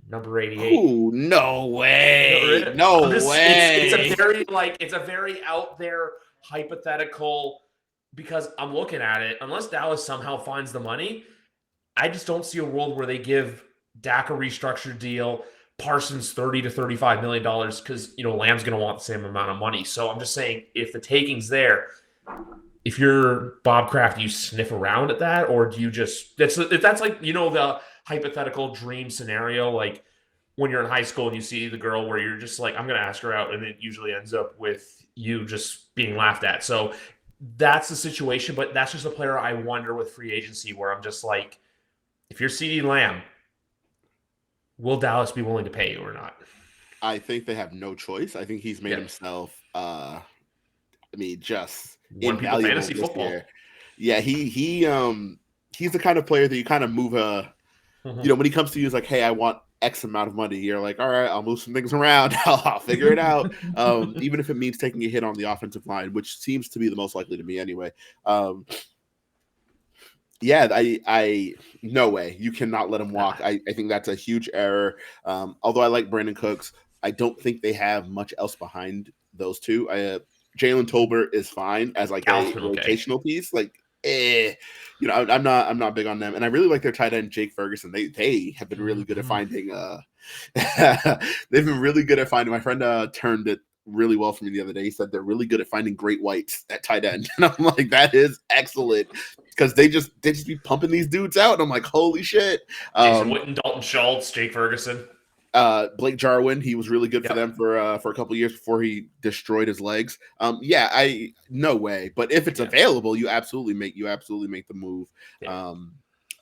Number 88. Ooh, no way. No way. It's a very out there hypothetical, because I'm looking at it. Unless Dallas somehow finds the money, I just don't see a world where they give Dak a restructured deal, Parsons $30 to $35 million, because Lamb's going to want the same amount of money. So I'm just saying, if the taking's there, if you're Bob Kraft, do you sniff around at that, or do you just that's like the hypothetical dream scenario, like when you're in high school and you see the girl where you're just like, I'm going to ask her out, and it usually ends up with you just being laughed at. So that's the situation, but that's just a player I wonder with free agency, where I'm just like, if you're CeeDee Lamb, will Dallas be willing to pay you or not? I think they have no choice. I think he's made Yeah. himself just Won people invaluable fantasy this football. year. Yeah, he's the kind of player that you kind of move Mhm. when he comes to you, he's like, hey, I want X amount of money. You're like, all right, I'll move some things around. I'll figure it out. Even if it means taking a hit on the offensive line, which seems to be the most likely to me anyway. Yeah, I no way. You cannot let him walk. Nah. I think that's a huge error. Although I like Brandon Cooks, I don't think they have much else behind those two. Jalen Tolbert is fine as like a Gal's been okay. rotational piece. I'm not big on them, and I really like their tight end Jake Ferguson. They have been really good at Mhm. finding. They've been really good at finding. My friend turned it really well for me the other day. He said they're really good at finding great whites at tight end, and I'm like, that is excellent because they just be pumping these dudes out, and I'm like, holy shit. Jason Um, Witten, Dalton Schultz, Jake Ferguson. Blake Jarwin, he was really good for Yep. them for a couple of years before he destroyed his legs. Yeah, I no way. But if it's Yeah. available, you absolutely make the move. Yeah. Um,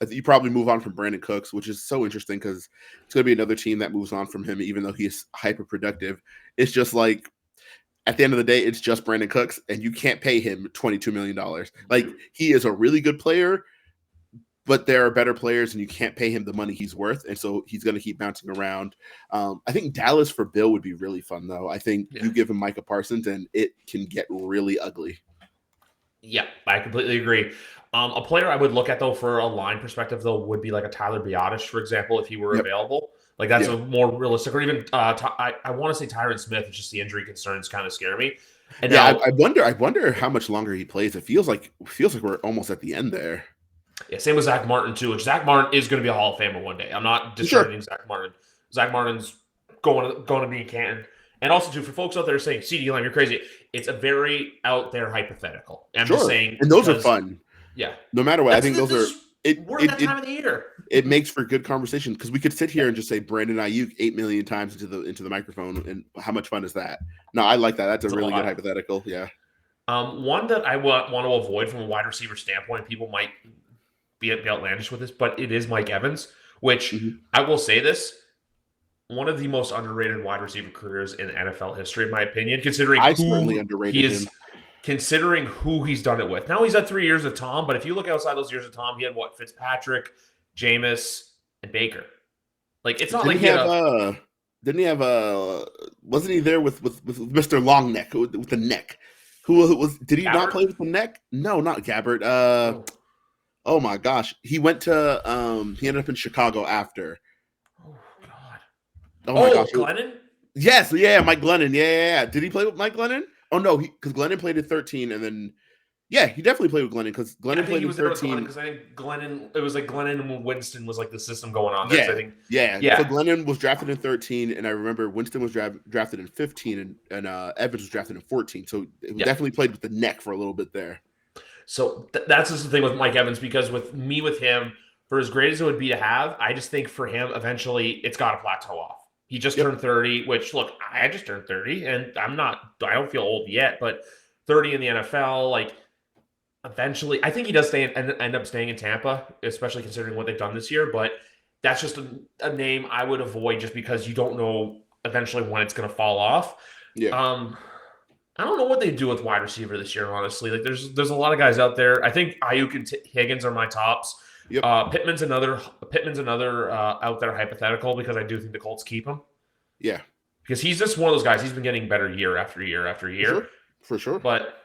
I think you probably move on from Brandon Cooks, which is so interesting because it's going to be another team that moves on from him, even though he's hyper productive. It's just like at the end of the day, it's just Brandon Cooks, and you can't pay him $22 million. Like he is a really good player, but there are better players and you can't pay him the money he's worth. And so he's going to keep bouncing around. I think Dallas for Bill would be really fun, though. I think Yeah. you give him Micah Parsons and it can get really ugly. Yeah, I completely agree. A player I would look at, though, for a line perspective, though, would be like a Tyler Biotish, for example, if he were Yep. available. Like that's Yeah. a more realistic, or even I want to say Tyron Smith. It's just the injury concerns kind of scare me. And Yeah, now, I wonder how much longer he plays. It feels like we're almost at the end there. yeah, same with Zach Martin too. Which Zach Martin is going to be a Hall of Famer one day. I'm not Sure. discrediting Zach Martin. Zach Martin's going to be in Canton. And also, too, for folks out there saying CeeDee Lamb, you're crazy. It's a very out there hypothetical. I'm just Sure. saying And those are because fun. yeah, No matter what. I that's think this those are is it we're in it that it time of the year. it makes for good conversation because we could sit here Yeah. and just say Brandon Ayuk 8 million times into the microphone, and how much fun is that? No, I like that. That's a It's a really good lot. hypothetical. Yeah. One that I want to avoid from a wide receiver standpoint, people might be outlandish with this, but it is Mike Evans, which Mhm. I will say this. One of the most underrated wide receiver careers in NFL history, in my opinion, I certainly underrated him. considering who he's done it with. Now he's had 3 years of Tom, but if you look outside those years of Tom, he had what? Fitzpatrick, Jameis, and Baker. Like it's not Didn't like he he had have a didn't he have wasn't he there with Mr. Long Neck with the neck? Who was did he not Gabbert. play with the neck? No, not Gabbert. Oh, Oh my gosh. He ended up in Chicago after. oh God. Oh my gosh. Oh, Glennon. Yes, yeah, Mike Glennon. Yeah. Did he play with Mike Glennon? Oh no, because Glennon played at 13, and then yeah, he definitely played with Glennon because Yeah, I Glennon think played he in was there with Glennon 13. because I think Glennon. It was like Glennon and Winston was like the system going on there. So I Yeah, think, yeah. So yeah, Glennon was drafted in 13, and I remember Winston was drafted in 15, and Evans was drafted in 14. So it yeah. definitely played with the neck for a little bit there. So that's just the thing with Mike Evans because with him, for as great as it would be to have, I just think for him eventually it's got to plateau off. He just Yep. turned 30, which look, I just turned 30, and I don't feel old yet, but 30 in the NFL, like eventually, I think he does end up staying in Tampa, especially considering what they've done this year. But that's just a name I would avoid just because you don't know eventually when it's going to fall off. Yeah. I don't know what they do with wide receiver this year, honestly. Like, there's a lot of guys out there. I think Ayuk and Higgins are my tops. Yep. Pittman's another out there hypothetical because I do think the Colts keep him Yeah. because he's just one of those guys. He's been getting better year after year after year. For sure. But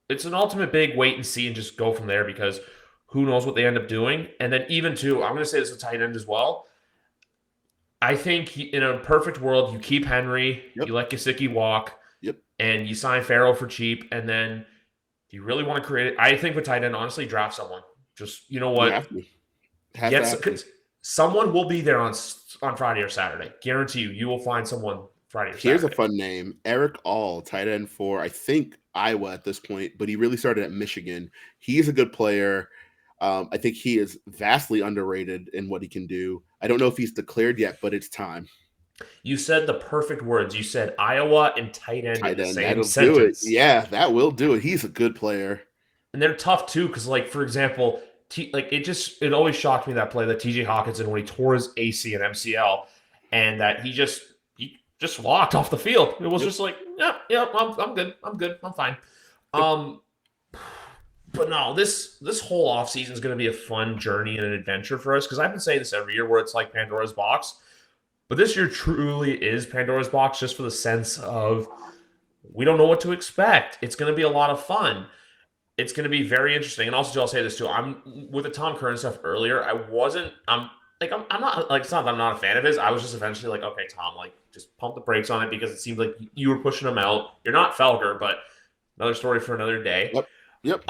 it's an ultimate big wait and see and just go from there because who knows what they end up doing. And then even too, I'm going to say this a tight end as well. I think in a perfect world, you keep Henry, Yep. you let Gesicki walk, Yep. and you sign Farrell for cheap. And then do you really want to create it? I think with tight end, honestly, draft someone. Just, you know You what? have to. Have to. Someone will be there on Friday or Saturday. Guarantee you, you will find someone Friday or Here's Saturday. a fun name. Eric All, tight end for, I think, Iowa at this point, but he really started at Michigan. He's a good player. I think he is vastly underrated in what he can do. I don't know if he's declared yet, but it's time. You said the perfect words. You said Iowa and tight end in the same That'll sentence. do it. Yeah, that will do it. He's a good player. And they're tough too, because like for example, it always shocked me that play that TJ Hawkinson when he tore his AC and MCL, and that he just walked off the field. It was just like, yeah, I'm good, I'm fine. But no, this whole offseason is going to be a fun journey and an adventure for us, because I've been saying this every year where it's like Pandora's box. But this year truly is Pandora's box, just for the sense of we don't know what to expect. It's going to be a lot of fun. It's going to be very interesting. And also, I'll say this too. I'm with the Tom Curran stuff earlier. I'm not like, it's not that I'm not a fan of his. I was just eventually like, okay, Tom, like just pump the brakes on it, because it seemed like you were pushing him out. You're not Felger, but another story for another day. Yep.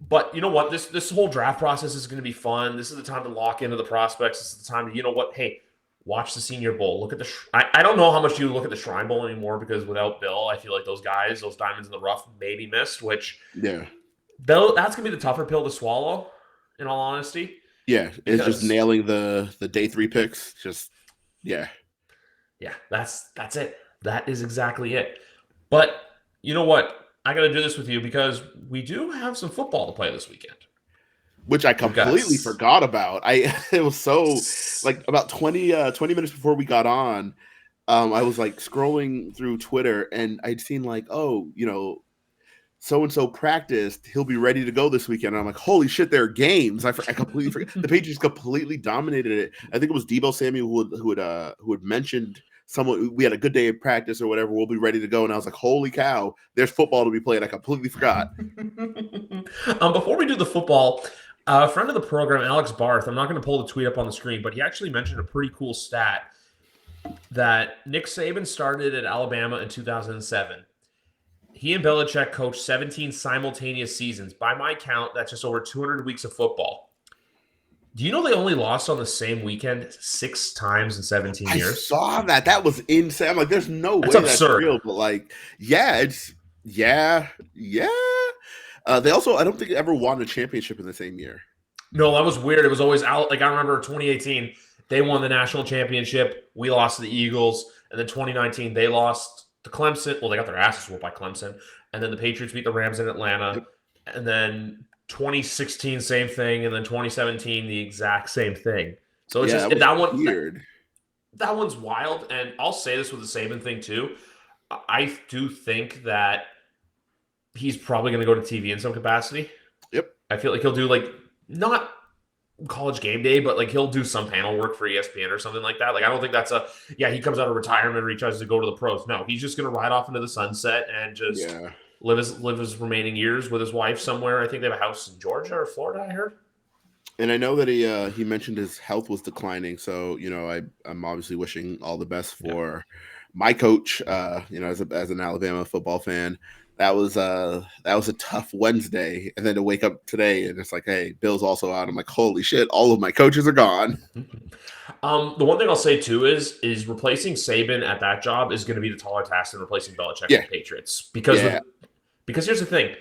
But you know what? This whole draft process is going to be fun. This is the time to lock into the prospects. This is the time to, you know what? Hey, watch the Senior Bowl. Look at the. I don't know how much you look at the Shrine Bowl anymore, because without Bill, I feel like those diamonds in the rough, maybe missed. Which that's gonna be the tougher pill to swallow. In all honesty. Yeah, it's just nailing the day 3 picks. Yeah, that's it. That is exactly it. But you know what? I got to do this with you, because we do have some football to play this weekend, which I completely forgot about. It was so like about 20 minutes before we got on. I was like scrolling through Twitter, and I'd seen like, oh, so and so practiced. He'll be ready to go this weekend. And I'm like, holy shit, there are games. I completely forgot. The Patriots completely dominated it. I think it was Deebo Samuel who had mentioned someone. We had a good day of practice or whatever. We'll be ready to go. And I was like, holy cow, there's football to be played. I completely forgot. Before we do the football, a friend of the program, Alex Barth, I'm not going to pull the tweet up on the screen, but he actually mentioned a pretty cool stat that Nick Saban started at Alabama in 2007. He and Belichick coached 17 simultaneous seasons. By my count, that's just over 200 weeks of football. Do you know they only lost on the same weekend 6 times in 17 years? I saw that. That was insane. I'm like, there's no way absurd. That's real. But like, yeah. They also, I don't think, ever won a championship in the same year. No, that was weird. It was always out. Like, I remember 2018, they won the national championship. We lost to the Eagles. And then 2019, they lost to Clemson. Well, they got their asses whooped by Clemson. And then the Patriots beat the Rams in Atlanta. Yep. And then 2016, same thing. And then 2017, the exact same thing. So it's just that one weird. That one's wild. And I'll say this with the Saban thing too. I do think that he's probably going to go to TV in some capacity. Yep. I feel like he'll do like not College Game Day, but like he'll do some panel work for ESPN or something like that. Like I don't think that's he comes out of retirement or he tries to go to the pros. No, he's just going to ride off into the sunset and just live his remaining years with his wife somewhere. I think they have a house in Georgia or Florida, I heard. And I know that he mentioned his health was declining. So, I'm obviously wishing all the best for my coach, as an Alabama football fan. That was a tough Wednesday, and then to wake up today and it's like, hey, Bill's also out. I'm like, holy shit, all of my coaches are gone. The one thing I'll say too is replacing Saban at that job is going to be the taller task than replacing Belichick at the Patriots, because here's the thing,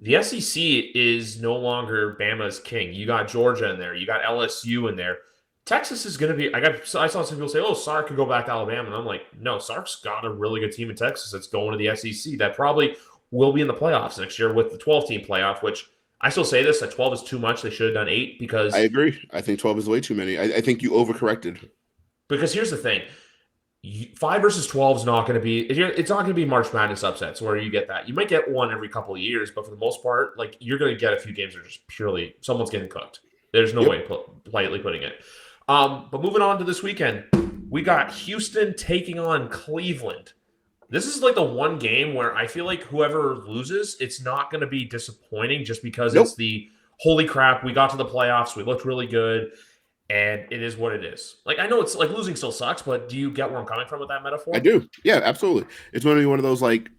the SEC is no longer Bama's king. You got Georgia in there, you got LSU in there. Texas is going to be. I saw some people say, "Oh, Sark could go back to Alabama," and I'm like, no, Sark's got a really good team in Texas that's going to the SEC. That probably will be in the playoffs next year with the 12-team playoff, which I still say this, that 12 is too much. They should have done 8 because... I agree. I think 12 is way too many. I think you overcorrected. Because here's the thing. 5 versus 12 is not going to be... It's not going to be March Madness upsets where you get that. You might get one every couple of years, but for the most part, like you're going to get a few games that are just purely... Someone's getting cooked. There's no way politely putting it. But moving on to this weekend, we got Houston taking on Cleveland. This is like the one game where I feel like whoever loses, it's not going to be disappointing just because it's the holy crap, we got to the playoffs, we looked really good, and it is what it is. Like, I know it's like losing still sucks, but do you get where I'm coming from with that metaphor? I do. Yeah, absolutely. It's going to be one of those like,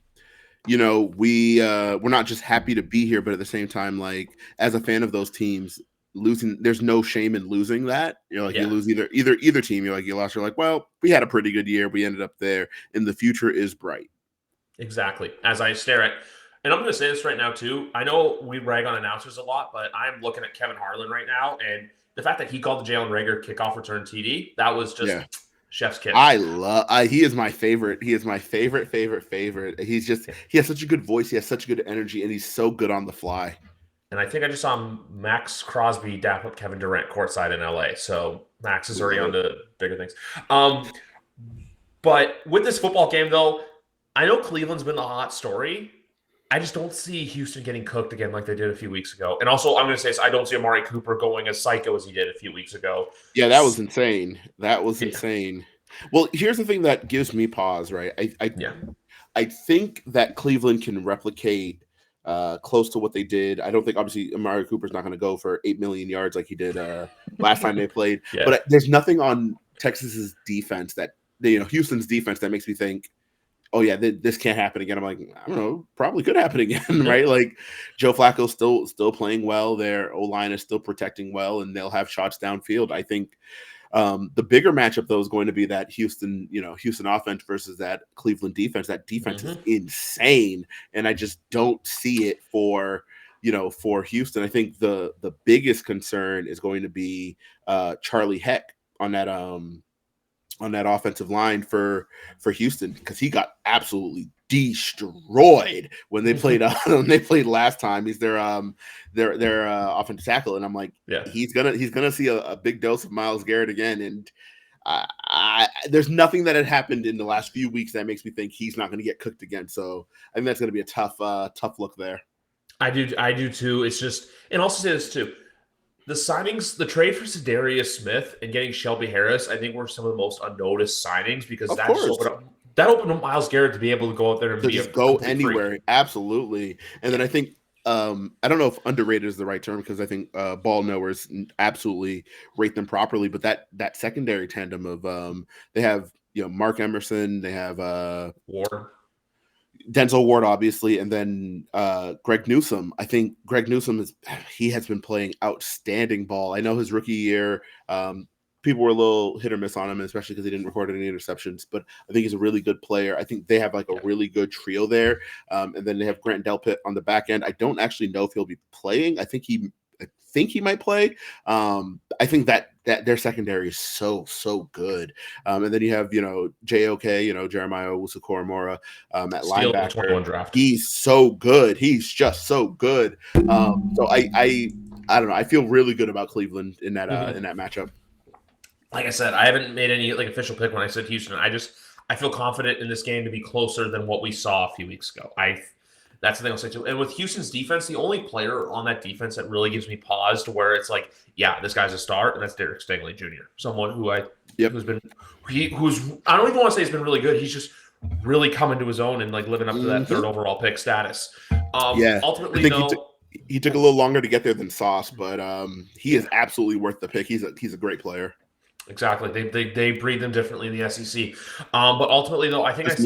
we're not just happy to be here, but at the same time, like as a fan of those teams, losing, there's no shame in losing that. You lose either team, you lost, you're like, well, we had a pretty good year, we ended up there, and the future is bright. Exactly. As I stare at, and I'm going to say this right now too, I know we rag on announcers a lot, but I'm looking at Kevin Harlan right now, and the fact that he called the Jalen Reagor kickoff return TD, that was just chef's kiss. He is my favorite. He is my favorite. He has such a good voice, he has such good energy, and he's so good on the fly. And I think I just saw Max Crosby dap up Kevin Durant courtside in LA. So Max is already on to bigger things. But with this football game, though, I know Cleveland's been the hot story. I just don't see Houston getting cooked again like they did a few weeks ago. And also, I'm going to say this, I don't see Amari Cooper going as psycho as he did a few weeks ago. Yeah, that was insane. That was insane. Well, here's the thing that gives me pause, right? I think that Cleveland can replicate close to what they did. I don't think, obviously, Amari Cooper's not going to go for 8 million yards like he did last time they played. Yeah. But there's nothing on Texas's defense that, Houston's defense that makes me think, oh yeah, this can't happen again. I'm like, I don't know, probably could happen again, right? Like Joe Flacco's still playing well. Their O-line is still protecting well, and they'll have shots downfield. I think the bigger matchup though is going to be that Houston offense versus that Cleveland defense. That defense is insane, and I just don't see it for Houston. I think the biggest concern is going to be Charlie Heck on that offensive line for Houston, because he got absolutely destroyed when they played last time. He's their offensive tackle, and I'm like, he's gonna see a big dose of Myles Garrett again. And there's nothing that had happened in the last few weeks that makes me think he's not going to get cooked again. So I think that's going to be a tough look there. I do too. It's just, and also say this too. The signings, the trade for Zadarius Smith and getting Shelby Harris, I think were some of the most unnoticed signings, because that opened up Myles Garrett to be able to go out there and just go anywhere. Freak. Absolutely. And then I think I don't know if underrated is the right term, because I think ball knowers absolutely rate them properly. But that secondary tandem of they have Mark Emerson, they have Ward. Denzel Ward, obviously, and then Greg Newsome. I think Greg Newsome has been playing outstanding ball. I know his rookie year, people were a little hit or miss on him, especially because he didn't record any interceptions. But I think he's a really good player. I think they have like a really good trio there, and then they have Grant Delpit on the back end. I don't actually know if he'll be playing. I think he might play. I think that their secondary is so good. And then you have JOK, Jeremiah Owusu-Koramoah at linebacker. 21 draft. He's so good. He's just so good. So I don't know. I feel really good about Cleveland in that in that matchup. Like I said, I haven't made any official pick when I said Houston. I feel confident in this game to be closer than what we saw a few weeks ago. That's the thing I'll say too. And with Houston's defense, the only player on that defense that really gives me pause to where it's like, yeah, this guy's a star, and that's Derek Stingley Jr. Someone who's I don't even want to say he's been really good. He's just really coming to his own and like living up to that third overall pick status. Ultimately, he took a little longer to get there than Sauce, but he is absolutely worth the pick. He's a great player. Exactly. They breed them differently in the SEC. But ultimately, though, I think it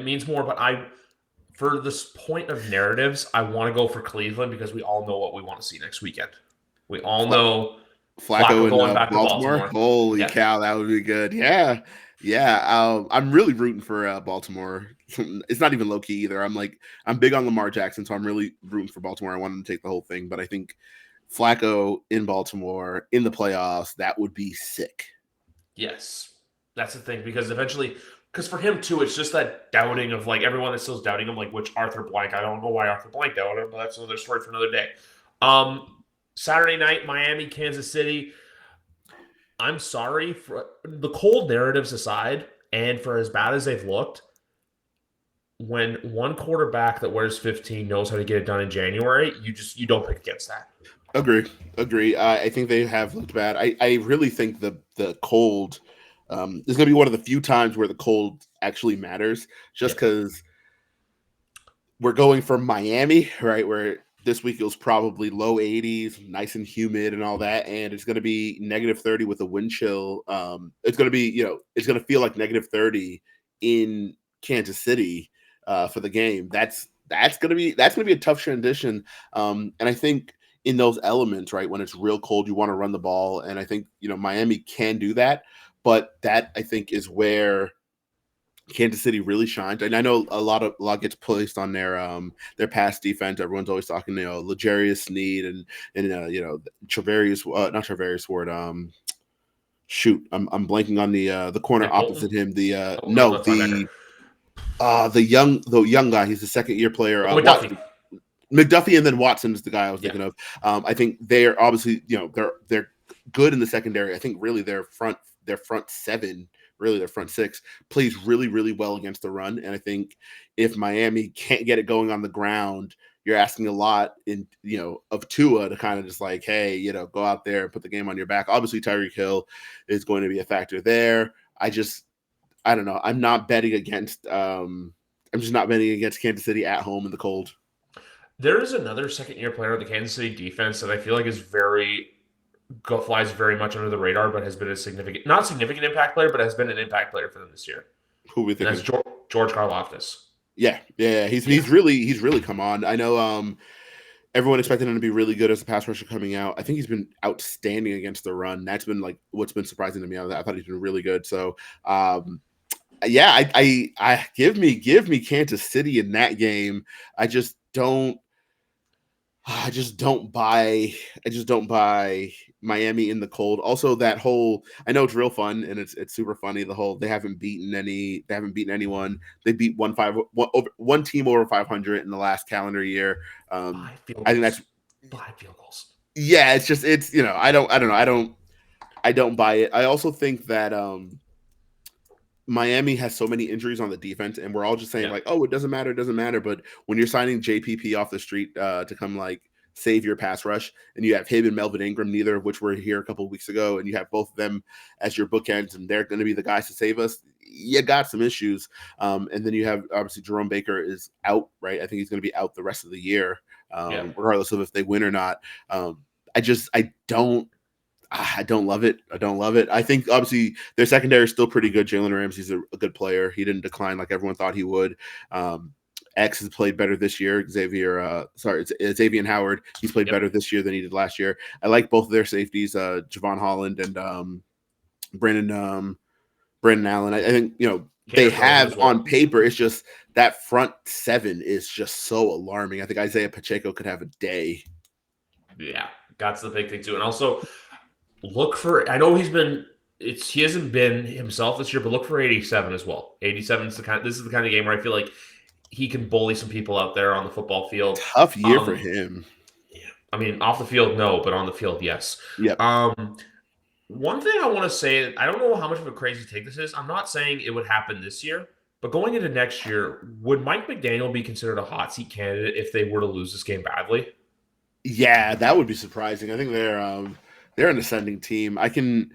means more, but for this point of narratives, I want to go for Cleveland, because we all know what we want to see next weekend. We all know Flacco going back to Baltimore. Holy cow, that would be good. Yeah. I'm really rooting for Baltimore. It's not even low key either. I'm big on Lamar Jackson, so I'm really rooting for Baltimore. I want him to take the whole thing, but I think Flacco in Baltimore in the playoffs, that would be sick. Yes, that's the thing, because eventually. Because for him, too, it's just that doubting of, like, everyone that still's doubting him, like, which Arthur Blank. I don't know why Arthur Blank doubted him, but that's another story for another day. Saturday night, Miami, Kansas City. I'm sorry. For the cold narratives aside, and for as bad as they've looked, when one quarterback that wears 15 knows how to get it done in January, you don't pick against that. Agree. I think they have looked bad. I really think the cold... this is going to be one of the few times where the cold actually matters, just because we're going from Miami, right, where this week it was probably low 80s, nice and humid and all that, and it's going to be -30 with a wind chill. It's going to be, it's going to feel like -30 in Kansas City for the game. That's going to be a tough transition. And I think in those elements, right, when it's real cold, you want to run the ball, and I think Miami can do that. But that, I think, is where Kansas City really shines. And I know a lot gets placed on their pass defense. Everyone's always talking, L'Jarius Sneed and Travarius, not Travarius Ward. I'm blanking on the corner opposite him. The young guy. He's the second-year player. McDuffie and then Watson is the guy I was thinking of. I think they're obviously, they're good in the secondary. I think really their front seven, really their front six, plays really, really well against the run. And I think if Miami can't get it going on the ground, you're asking a lot of Tua to kind of just like, hey, go out there and put the game on your back. Obviously, Tyreek Hill is going to be a factor there. I don't know. I'm not betting against. I'm just not betting against Kansas City at home in the cold. There is another second-year player of the Kansas City defense that I feel like is flies very much under the radar, but has been a not significant impact player, but has been an impact player for them this year. Who we think? That's George Karlaftis. Yeah. He's really come on. I know everyone expected him to be really good as a pass rusher coming out. I think he's been outstanding against the run. That's been like what's been surprising to me. I thought he's been really good. So I give me Kansas City in that game. I just don't buy Miami in the cold. Also, that whole, I know it's real fun and it's super funny. The whole they haven't beaten anyone. They beat one team over 500 in the last calendar year. I think that's 5 field goals. Yeah, it's I don't buy it. I also think that Miami has so many injuries on the defense, and we're all just saying like, oh, it doesn't matter. But when you're signing JPP off the street to come like save your pass rush, and you have him and Melvin Ingram, neither of which were here a couple of weeks ago, and you have both of them as your bookends, and they're going to be the guys to save us, you got some issues. And then you have obviously Jerome Baker is out, right? I think he's going to be out the rest of the year, regardless of if they win or not. I don't love it. I think obviously their secondary is still pretty good. Jalen Ramsey's a good player. He didn't decline like everyone thought he would. X has played better this year. Xavier Howard. He's played better this year than he did last year. I like both of their safeties, Javon Holland and Brandon Allen. I think they have on paper. It's just that front seven is just so alarming. I think Isaiah Pacheco could have a day. Yeah, that's the big thing too, and also. Look for. I know he hasn't been himself this year, but look for 87 as well. 87 is this is the kind of game where I feel like he can bully some people out there on the football field. Tough year for him. Yeah, I mean, off the field, no, but on the field, yes. Yep. One thing I want to say, I don't know how much of a crazy take this is. I'm not saying it would happen this year, but going into next year, would Mike McDaniel be considered a hot seat candidate if they were to lose this game badly? Yeah, that would be surprising. I think they're an ascending team. I think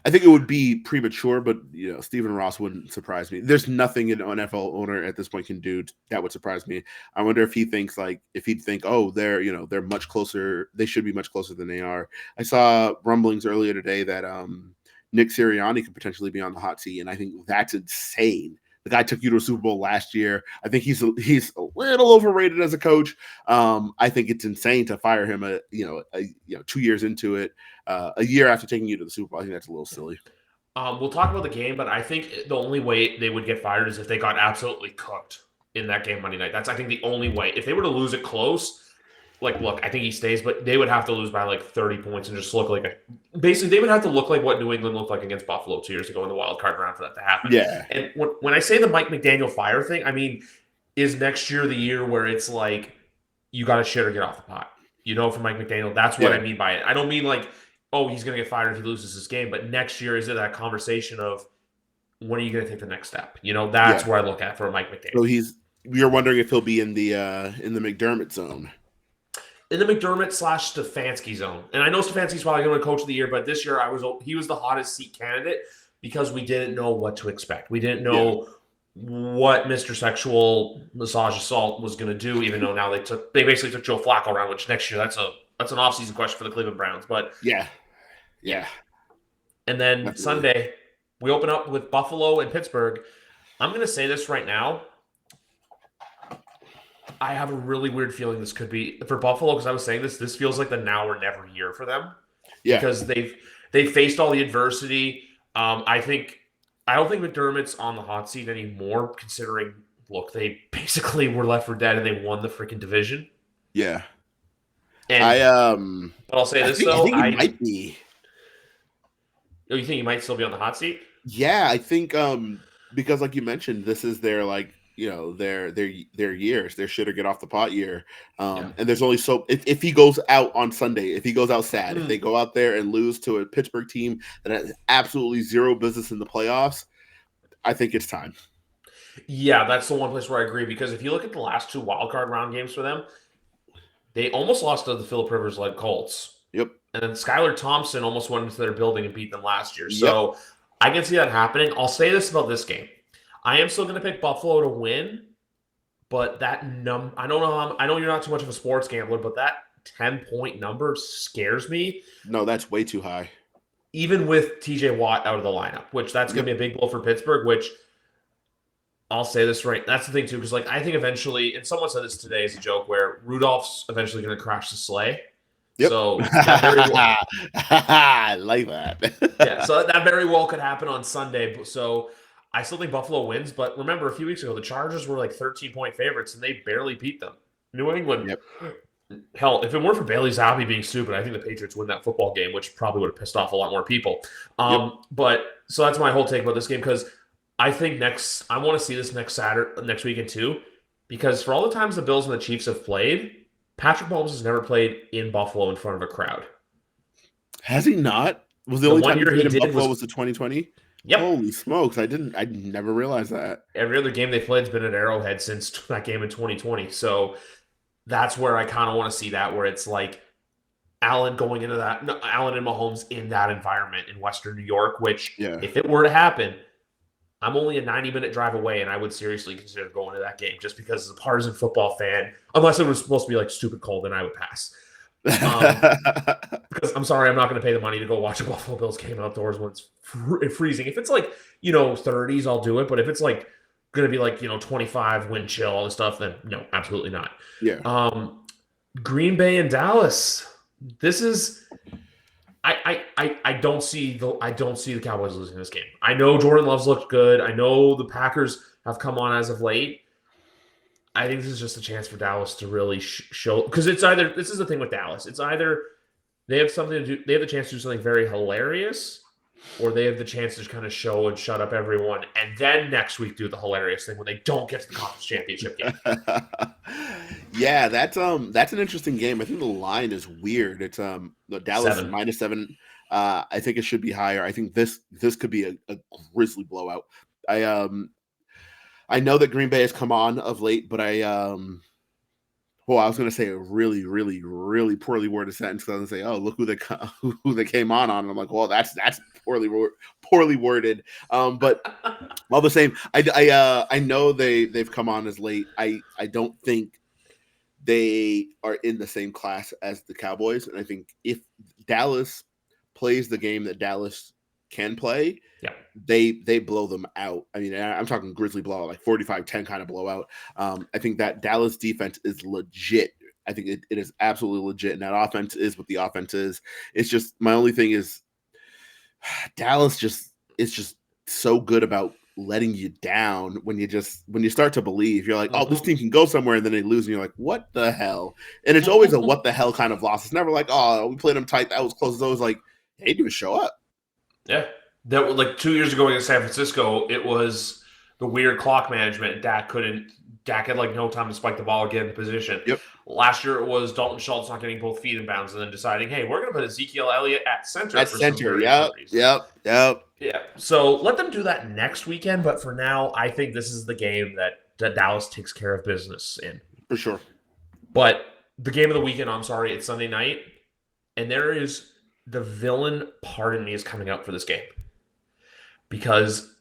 it would be premature, but Stephen Ross wouldn't surprise me. There's nothing an NFL owner at this point can do that would surprise me. I wonder if he'd think, oh, they're much closer. They should be much closer than they are. I saw rumblings earlier today that Nick Sirianni could potentially be on the hot seat, and I think that's insane. The guy took you to a Super Bowl last year. I think he's a little overrated as a coach. I think it's insane to fire him 2 years into it, a year after taking you to the Super Bowl. I think that's a little silly. We'll talk about the game, but I think the only way they would get fired is if they got absolutely cooked in that game Monday night. That's, I think, the only way. If they were to lose it close, look, I think he stays, but they would have to lose by 30 points and just look basically they would have to look like what New England looked like against Buffalo 2 years ago in the wild card round for that to happen. Yeah. And when I say the Mike McDaniel fire thing, I mean, is next year the year where it's like you got to shit or get off the pot? For Mike McDaniel, that's what I mean by it. I don't mean he's going to get fired if he loses this game, but next year is it that conversation of when are you going to take the next step? That's where I look at for Mike McDaniel. So you're wondering if he'll be in the McDermott zone. In the McDermott / Stefanski zone. And I know Stefanski's probably going to coach of the year, but this year he was the hottest seat candidate because we didn't know what to expect. We didn't know what Mr. Sexual Massage Assault was going to do, even though now they basically took Joe Flacco around, which next year that's an offseason question for the Cleveland Browns. But yeah. And then Sunday, we open up with Buffalo and Pittsburgh. I'm going to say this right now. I have a really weird feeling this could be for Buffalo because I was saying this feels like the now or never year for them. Yeah. Because they've faced all the adversity. I don't think McDermott's on the hot seat anymore, considering they basically were left for dead and they won the freaking division. Yeah. And but I'll say this though. I think he might be. You think he might still be on the hot seat? Yeah, I think because like you mentioned, this is their their years, their shit or get off the pot year. Yeah. And there's only so if he goes out on Sunday, if he goes out sad, if they go out there and lose to a Pittsburgh team that has absolutely zero business in the playoffs, I think it's time. Yeah, that's the one place where I agree, because if you look at the last 2 wildcard round games for them, they almost lost to the Phillip Rivers-led Colts. Yep. And then Skylar Thompson almost went into their building and beat them last year. So I can see that happening. I'll say this about this game. I am still going to pick Buffalo to win, but that I don't know. I know you're not too much of a sports gambler, but that 10-point number scares me. No, that's way too high. Even with TJ Watt out of the lineup, which that's going to be a big blow for Pittsburgh, which I'll say this right. That's the thing too, because I think eventually, and someone said this today as a joke, where Rudolph's eventually going to crash the sleigh. Yep. So that very well, I like that. So that very well could happen on Sunday. So I still think Buffalo wins, but remember, a few weeks ago the Chargers were like 13-point favorites and they barely beat them. New England, hell, if it weren't for Bailey Zappi being stupid, I think the Patriots win that football game, which probably would have pissed off a lot more people. But so that's my whole take about this game, because I think I want to see this next weekend too, because for all the times the Bills and the Chiefs have played, Patrick Mahomes has never played in Buffalo in front of a crowd. Has he not? Was the only time he played in Buffalo was the 2020? Yep. Holy smokes! I never realized that. Every other game they played has been at Arrowhead since that game in 2020. So that's where I kind of want to see that, where it's like Allen going into that, Allen and Mahomes in that environment in Western New York, which if it were to happen, I'm only a 90-minute drive away, and I would seriously consider going to that game just because as a partisan football fan, unless it was supposed to be like stupid cold, then I would pass. Because I'm sorry, I'm not going to pay the money to go watch a Buffalo Bills game outdoors when it's freezing. If it's like 30s, I'll do it. But if it's like going to be like 25 wind chill, all this stuff, then no, absolutely not. Yeah. Green Bay and Dallas. This is. I don't see the Cowboys losing this game. I know Jordan Love's looked good. I know the Packers have come on as of late. I think this is just a chance for Dallas to really show, because this is the thing with Dallas. It's either they have something to do, they have the chance to do something very hilarious, or they have the chance to just kind of show and shut up everyone, and then next week do the hilarious thing when they don't get to the conference championship game. Yeah, that's an interesting game. I think the line is weird. It's Dallas is -7. I think it should be higher. I think this could be a grisly blowout. I know that Green Bay has come on of late, but I was going to say a really, really, really poorly worded sentence. I was going to say, "Oh, look who they came on," and I'm like, "Well, that's poorly worded." But all the same, I know they've come on as late. I don't think they are in the same class as the Cowboys, and I think if Dallas plays the game that Dallas can play, they blow them out. I mean, I'm talking grizzly blowout, like 45-10 kind of blowout. I think that Dallas defense is legit. I think it is absolutely legit, and that offense is what the offense is. It's just, my only thing is Dallas is just so good about letting you down when you start to believe. You're like, oh, this team can go somewhere, and then they lose, and you're like, what the hell? And it's always a what the hell kind of loss. It's never like, oh, we played them tight, that was close. It's always like, hey, do show up. Yeah. That was like 2 years ago against San Francisco. It was the weird clock management. Dak had like no time to spike the ball, get in position. Yep. Last year it was Dalton Schultz not getting both feet in bounds and then deciding, hey, we're going to put Ezekiel Elliott at center. Yep. Yeah. So let them do that next weekend. But for now, I think this is the game that Dallas takes care of business in. For sure. But the game of the weekend, I'm sorry, it's Sunday night. And there is the villain part of me is coming out for this game. Because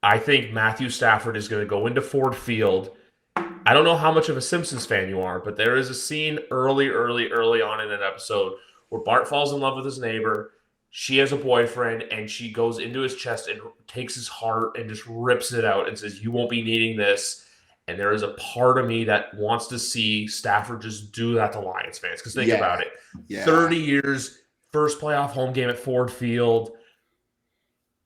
I think Matthew Stafford is going to go into Ford Field. I don't know how much of a Simpsons fan you are, but there is a scene early on in an episode where Bart falls in love with his neighbor. She has a boyfriend, and she goes into his chest and takes his heart and just rips it out and says, you won't be needing this. And there is a part of me that wants to see Stafford just do that to Lions fans. Because think about it. 30 years, first playoff home game at Ford Field,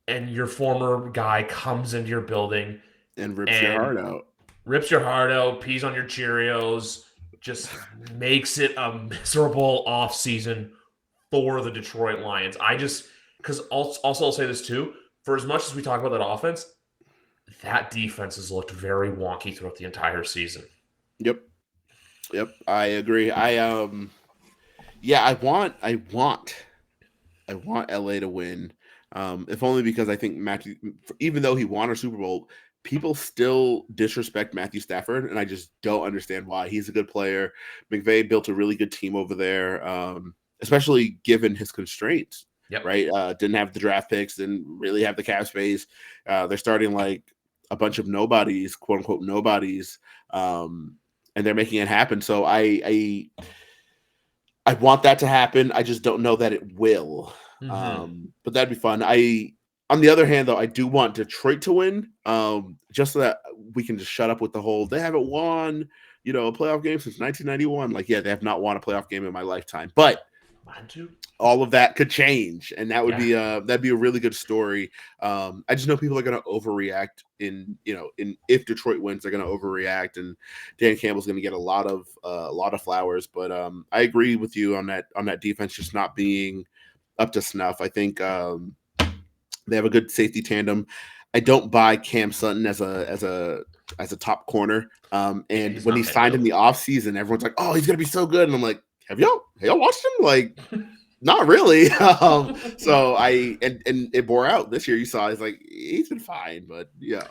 and your former guy comes into your building and rips your heart out. Rips your heart out, pees on your Cheerios, just makes it a miserable offseason for the Detroit Lions. Because also I'll say this too, for as much as we talk about that offense, that defense has looked very wonky throughout the entire season. Yep. I agree. Yeah, I want LA to win. If only because I think Matthew, even though he won a Super Bowl, people still disrespect Matthew Stafford, and I just don't understand why. He's a good player. McVay built a really good team over there, especially given his constraints. Yep. Right? Didn't have the draft picks, didn't really have the cap space. They're starting like a bunch of nobodies, quote unquote nobodies, and they're making it happen. So I want that to happen. I just don't know that it will. But that'd be fun. On the other hand, though, I do want Detroit to win, just so that we can just shut up with the whole they haven't won, a playoff game since 1991. Like, yeah, they have not won a playoff game in my lifetime, but all of that could change, and that would be that'd be a really good story. I just know people are going to overreact in if Detroit wins, they're going to overreact, and Dan Campbell's going to get a lot of flowers. But I agree with you on that defense just not being up to snuff. I think they have a good safety tandem. I don't buy Cam Sutton as a top corner. And when he signed in the offseason, everyone's like, "Oh, he's gonna be so good," and I'm like, "Have y'all watched him? Like, not really." So and it bore out this year. You saw he's been fine, but yeah.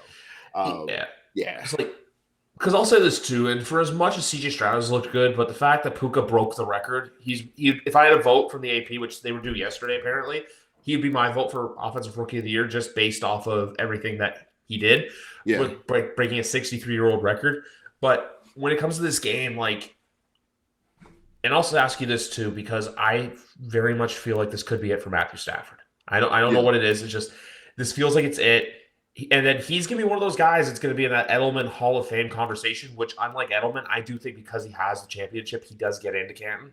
It's like, because I'll say this too, and for as much as CJ Stroud has looked good, but the fact that Puka broke the record, if I had a vote from the AP, which they were due yesterday apparently, he'd be my vote for Offensive Rookie of the Year just based off of everything that he did with breaking a 63-year-old record. But when it comes to this game, and I'll also ask you this too, because I very much feel like this could be it for Matthew Stafford. I don't know what it is. It's just this feels like it's it. And then he's going to be one of those guys that's going to be in that Edelman Hall of Fame conversation, which, unlike Edelman, I do think because he has the championship, he does get into Canton.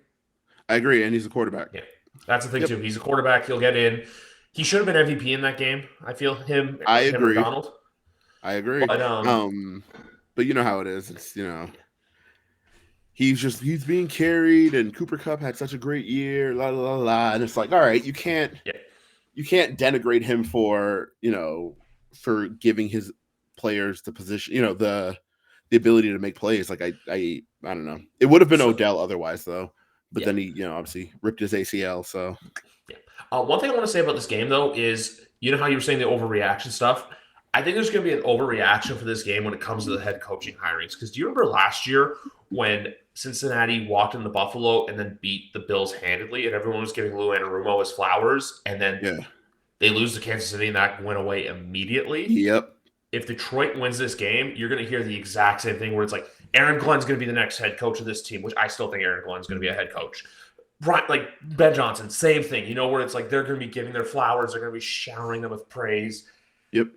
I agree, and he's a quarterback. Yeah, that's the thing, too. He's a quarterback. He'll get in. He should have been MVP in that game, I feel. I agree. Donald. I agree. But you know how it is. It's, he's being carried, and Cooper Kupp had such a great year, la la la, and it's like, all right, you can't denigrate him for for giving his players the position, the ability to make plays. Like I don't know. It would have been Odell otherwise, though. But then he, obviously ripped his ACL. So one thing I want to say about this game, though, is how you were saying the overreaction stuff. I think there's going to be an overreaction for this game when it comes to the head coaching hirings. Because do you remember last year when Cincinnati walked into Buffalo and then beat the Bills handedly, and everyone was giving Lou Anarumo his flowers, and then they lose to Kansas City and that went away immediately? Yep. If Detroit wins this game, you're going to hear the exact same thing where it's like, Aaron Glenn's going to be the next head coach of this team, which I still think Aaron Glenn's going to be a head coach. Right, like Ben Johnson, same thing. Where it's like they're going to be giving their flowers, they're going to be showering them with praise. Yep.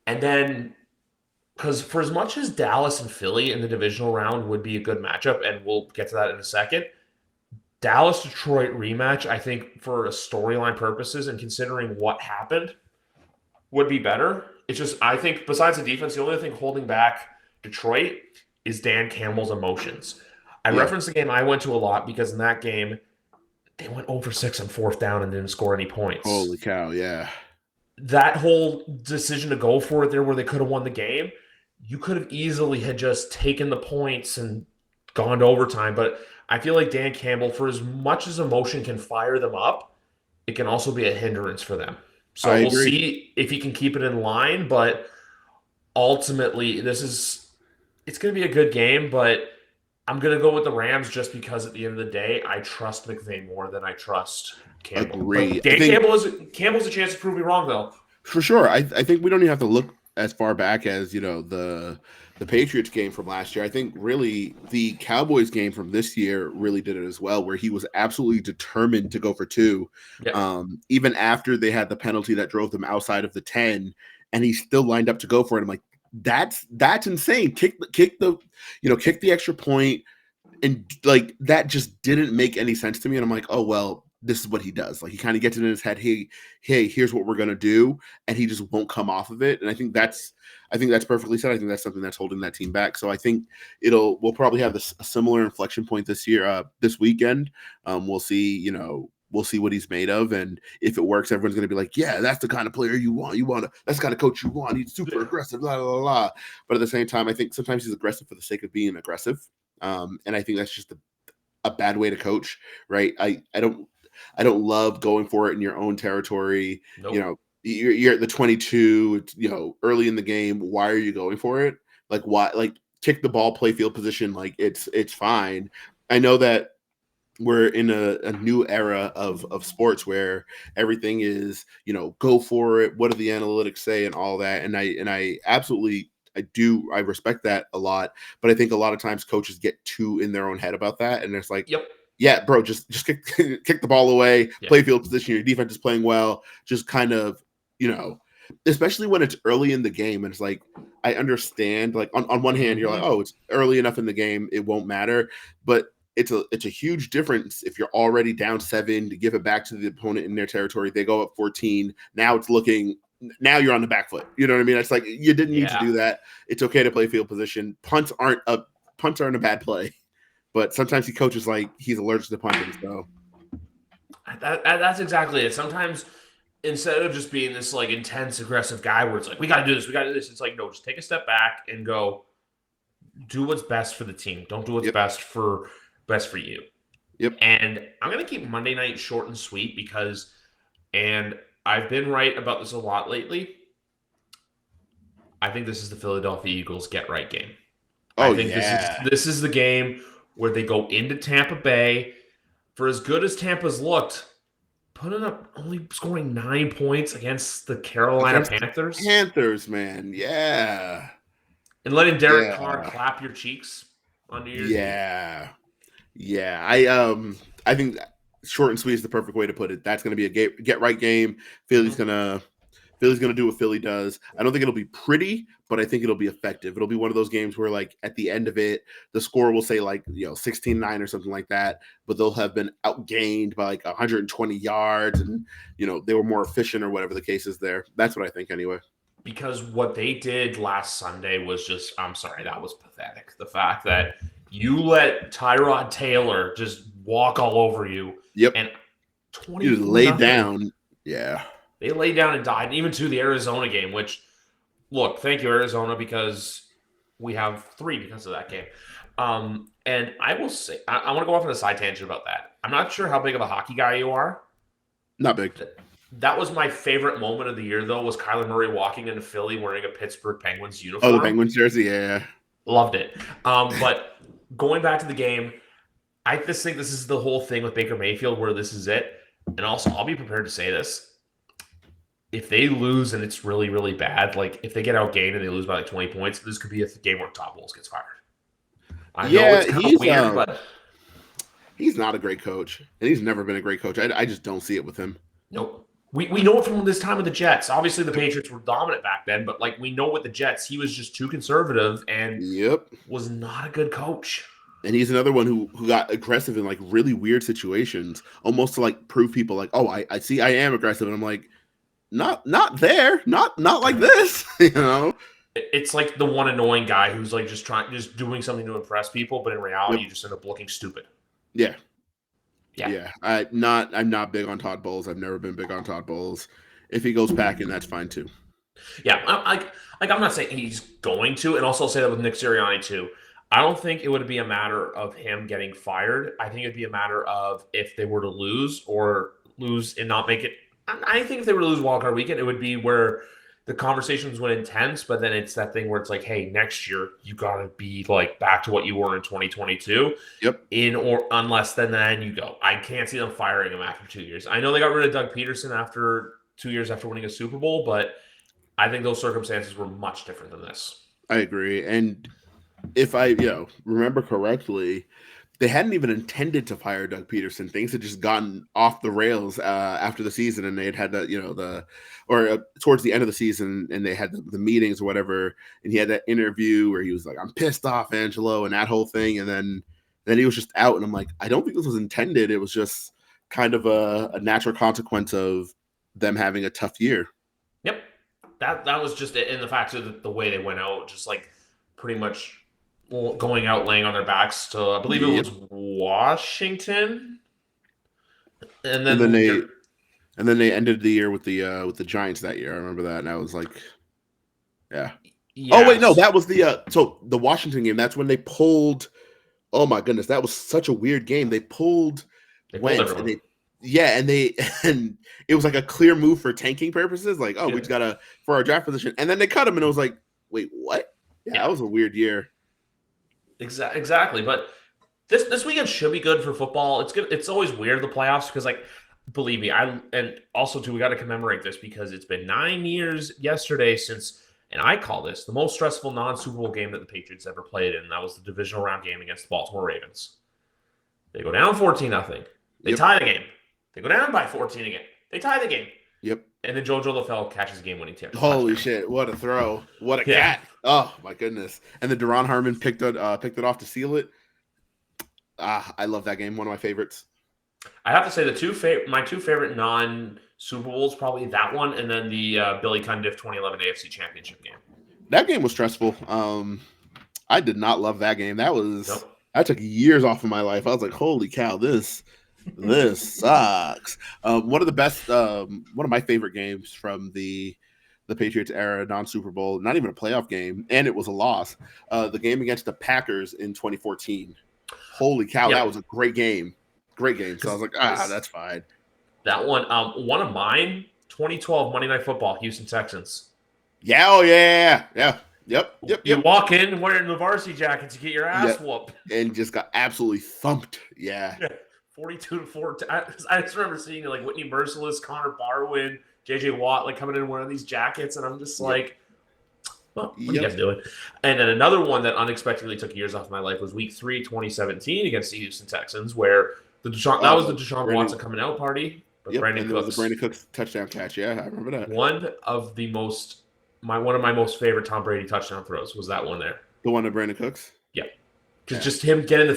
And then, because for as much as Dallas and Philly in the divisional round would be a good matchup, and we'll get to that in a second, Dallas-Detroit rematch, I think for storyline purposes and considering what happened, would be better. It's just, I think, besides the defense, the only thing holding back Detroit is Dan Campbell's emotions. I reference the game I went to a lot because in that game, they went 0-6 on fourth down and didn't score any points. Holy cow, yeah. That whole decision to go for it there where they could have won the game, you could have easily had just taken the points and gone to overtime. But I feel like Dan Campbell, for as much as emotion can fire them up, it can also be a hindrance for them. So we'll see if he can keep it in line. But ultimately, it's going to be a good game, but I'm going to go with the Rams just because at the end of the day, I trust McVay more than I trust Campbell. Agree. Campbell's a chance to prove me wrong, though. For sure. I think we don't even have to look as far back as, the Patriots game from last year. I think really the Cowboys game from this year really did it as well, where he was absolutely determined to go for two. Yeah. Even after they had the penalty that drove them outside of the 10, and he still lined up to go for it. I'm like, that's insane. Kick the extra point, and like that just didn't make any sense to me. And I'm like, oh well, this is what he does. Like he kind of gets it in his head. Hey, here's what we're gonna do, and he just won't come off of it. And I think that's perfectly said. I think that's something that's holding that team back. So I think we'll probably have a similar inflection point this year, this weekend. We'll see, we'll see what he's made of. And if it works, everyone's going to be like, yeah, that's the kind of player you want. That's the kind of coach you want. He's super aggressive, blah, blah, blah. But at the same time, I think sometimes he's aggressive for the sake of being aggressive. And I think that's just a bad way to coach, right? I don't love going for it in your own territory. Nope. You're at the 22, early in the game. Why are you going for it? Like, why? Like, kick the ball, play field position. Like, it's fine. I know that we're in a new era of sports where everything is, go for it. What do the analytics say and all that? And I absolutely, I respect that a lot. But I think a lot of times coaches get too in their own head about that. And it's like, yep. Yeah, bro, just kick the ball away, play field position. Your defense is playing well. Just kind of, especially when it's early in the game. And it's like, I understand, like on one hand, you're like, oh, it's early enough in the game, it won't matter. But it's a huge difference if you're already down 7 to give it back to the opponent in their territory. They go up 14. Now you're on the back foot. You know what I mean? It's like, you didn't need to do that. It's okay to play field position. Punts aren't a bad play. But sometimes he coaches like he's allergic to punting. So that's exactly it. Sometimes instead of just being this like intense, aggressive guy where it's like, we got to do this, it's like, no, just take a step back and go do what's best for the team. Don't do what's best for you. Yep. And I'm going to keep Monday night short and sweet and I've been right about this a lot lately. I think this is the Philadelphia Eagles get right game. Oh, I think this is the game where they go into Tampa Bay. For as good as Tampa's looked, putting up only scoring 9 points against the Carolina Panthers. Panthers, man. Yeah. And letting Derek Carr clap your cheeks on New Year's Eve. Yeah. I think short and sweet is the perfect way to put it. That's going to be a get right game. Philly's going to do what Philly does. I don't think it'll be pretty, but I think it'll be effective. It'll be one of those games where, like, at the end of it, the score will say, like, 16-9 or something like that, but they'll have been outgained by, like, 120 yards and, they were more efficient or whatever the case is there. That's what I think anyway. Because what they did last Sunday was just, I'm sorry, that was pathetic. The fact that you let Tyrod Taylor just walk all over you. Yep. And 20 you laid down. Yeah. They laid down and died, even to the Arizona game, which, look, thank you, Arizona, because we have 3 because of that game. And I will say, I want to go off on a side tangent about that. I'm not sure how big of a hockey guy you are. Not big. That was my favorite moment of the year, though, was Kyler Murray walking into Philly wearing a Pittsburgh Penguins uniform. Oh, the Penguins jersey, yeah. Loved it. But going back to the game, I just think this is the whole thing with Baker Mayfield where this is it. And also, I'll be prepared to say this. If they lose and it's really, really bad, like if they get outgained and they lose by like 20 points, this could be a game where Todd Bowles gets fired. I know it's kind of weird, but he's not a great coach, and he's never been a great coach. I just don't see it with him. Nope. We know it from this time with the Jets. Obviously, the Patriots were dominant back then, but like we know with the Jets, he was just too conservative and was not a good coach. And he's another one who got aggressive in like really weird situations, almost to like prove people like, oh, I see I am aggressive, and I'm like, not there, not like this, It's like the one annoying guy who's like just doing something to impress people, but in reality, you just end up looking stupid. Yeah. I'm not big on Todd Bowles. I've never been big on Todd Bowles. If he goes packing, that's fine too. Yeah, I'm not saying he's going to, and also I'll say that with Nick Sirianni too. I don't think it would be a matter of him getting fired. I think it'd be a matter of if they were to lose and not make it. I think if they were to lose Wildcard weekend, it would be where the conversations went intense, but then it's that thing where it's like, hey, next year you got to be like back to what you were in 2022. Yep. Unless then you go. I can't see them firing him after 2 years. I know they got rid of Doug Peterson after 2 years after winning a Super Bowl, but I think those circumstances were much different than this. I agree. And if I remember correctly, they hadn't even intended to fire Doug Peterson. Things had just gotten off the rails after the season, and they had towards the end of the season, and they had the meetings or whatever, and he had that interview where he was like, "I'm pissed off, Angelo," and that whole thing, and then he was just out, and I'm like, I don't think this was intended. It was just kind of a natural consequence of them having a tough year. Yep, that was just it. And the fact of the way they went out, just like pretty much going out laying on their backs to, I believe it was Washington. And And then then they ended the year with the Giants that year. I remember that, and I was like, yeah. Oh wait, no, yes, that was the Washington game. That's when they pulled. Oh my goodness, that was such a weird game. They pulled they pulled Wentz, everyone. and it was like a clear move for tanking purposes. Like, oh, we Yeah, just gotta for our draft position, and then they cut him, and it was like, wait, what? Yeah, that yeah, was a weird year. exactly. But this weekend should be good for football. It's good. It's always weird the playoffs because like believe me, and also too we got to commemorate this because it's been 9 years yesterday since. And I call this the most stressful non-Super Bowl game that the Patriots ever played in. And that was the divisional round game against the Baltimore Ravens. They go down 14-0. They Yep, tie the game. They go down by 14 again. They tie the game. yep. And then Jojo LaFell catches a game-winning Holy touchdown. shit! What a throw! What a Yeah. cat! Oh my goodness! And then Deron Harmon picked it off to seal it. I love that game. One of my favorites. I have to say my two favorite non-Super Bowls probably that one and then the Billy Cundiff 2011 AFC Championship game. That game was stressful. I did not love that game. Nope. I took years off of my life. I was like, holy cow, this sucks. One of my favorite games from the Patriots era, non-Super Bowl, not even a playoff game, and it was a loss. The game against the Packers in 2014. Holy cow, Yep. that was a great game. Great game. So I was like, that's fine. That one of mine, 2012 Monday Night Football, Houston Texans. Yeah, oh yeah. Yep. You walk in wearing the varsity jackets, you get your ass whooped. And just got absolutely thumped. Yeah. 42-4. I just remember seeing like Whitney Merciless, Connor Barwin, JJ Watt like coming in wearing these jackets, and I'm just like, well, what are you guys doing? And then another one that unexpectedly took years off my life was Week 3, 2017 against the Houston Texans, where that was the Deshaun Watson coming out party. But Brandon Cooks, was the Brandon Cooks touchdown catch. Yeah, I remember that. One of my most favorite Tom Brady touchdown throws was that one there. The one to Brandon Cooks? Yeah. Because just him getting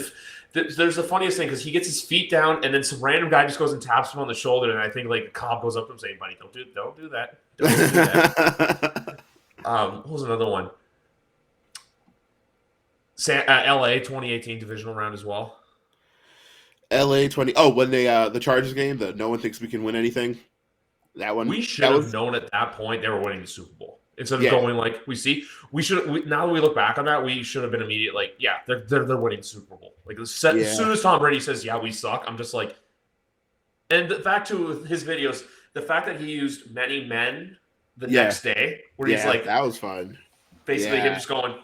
there's the funniest thing because he gets his feet down and then some random guy just goes and taps him on the shoulder and I think like the cop goes up to him saying, "Buddy, don't do that. Don't do that." What was another one? LA 2018 divisional round as well. LA 20. Oh, when they the Chargers game, the no one thinks we can win anything. That one. We should have known at that point they were winning the Super Bowl. Instead of going like now that we look back on that, we should have been immediate like, yeah, they're winning the Super Bowl. Like as soon as Tom Brady says, yeah, we suck, I'm just like, and back to his videos, the fact that he used many men the next day, where he's like, that was fun. Basically, him just going,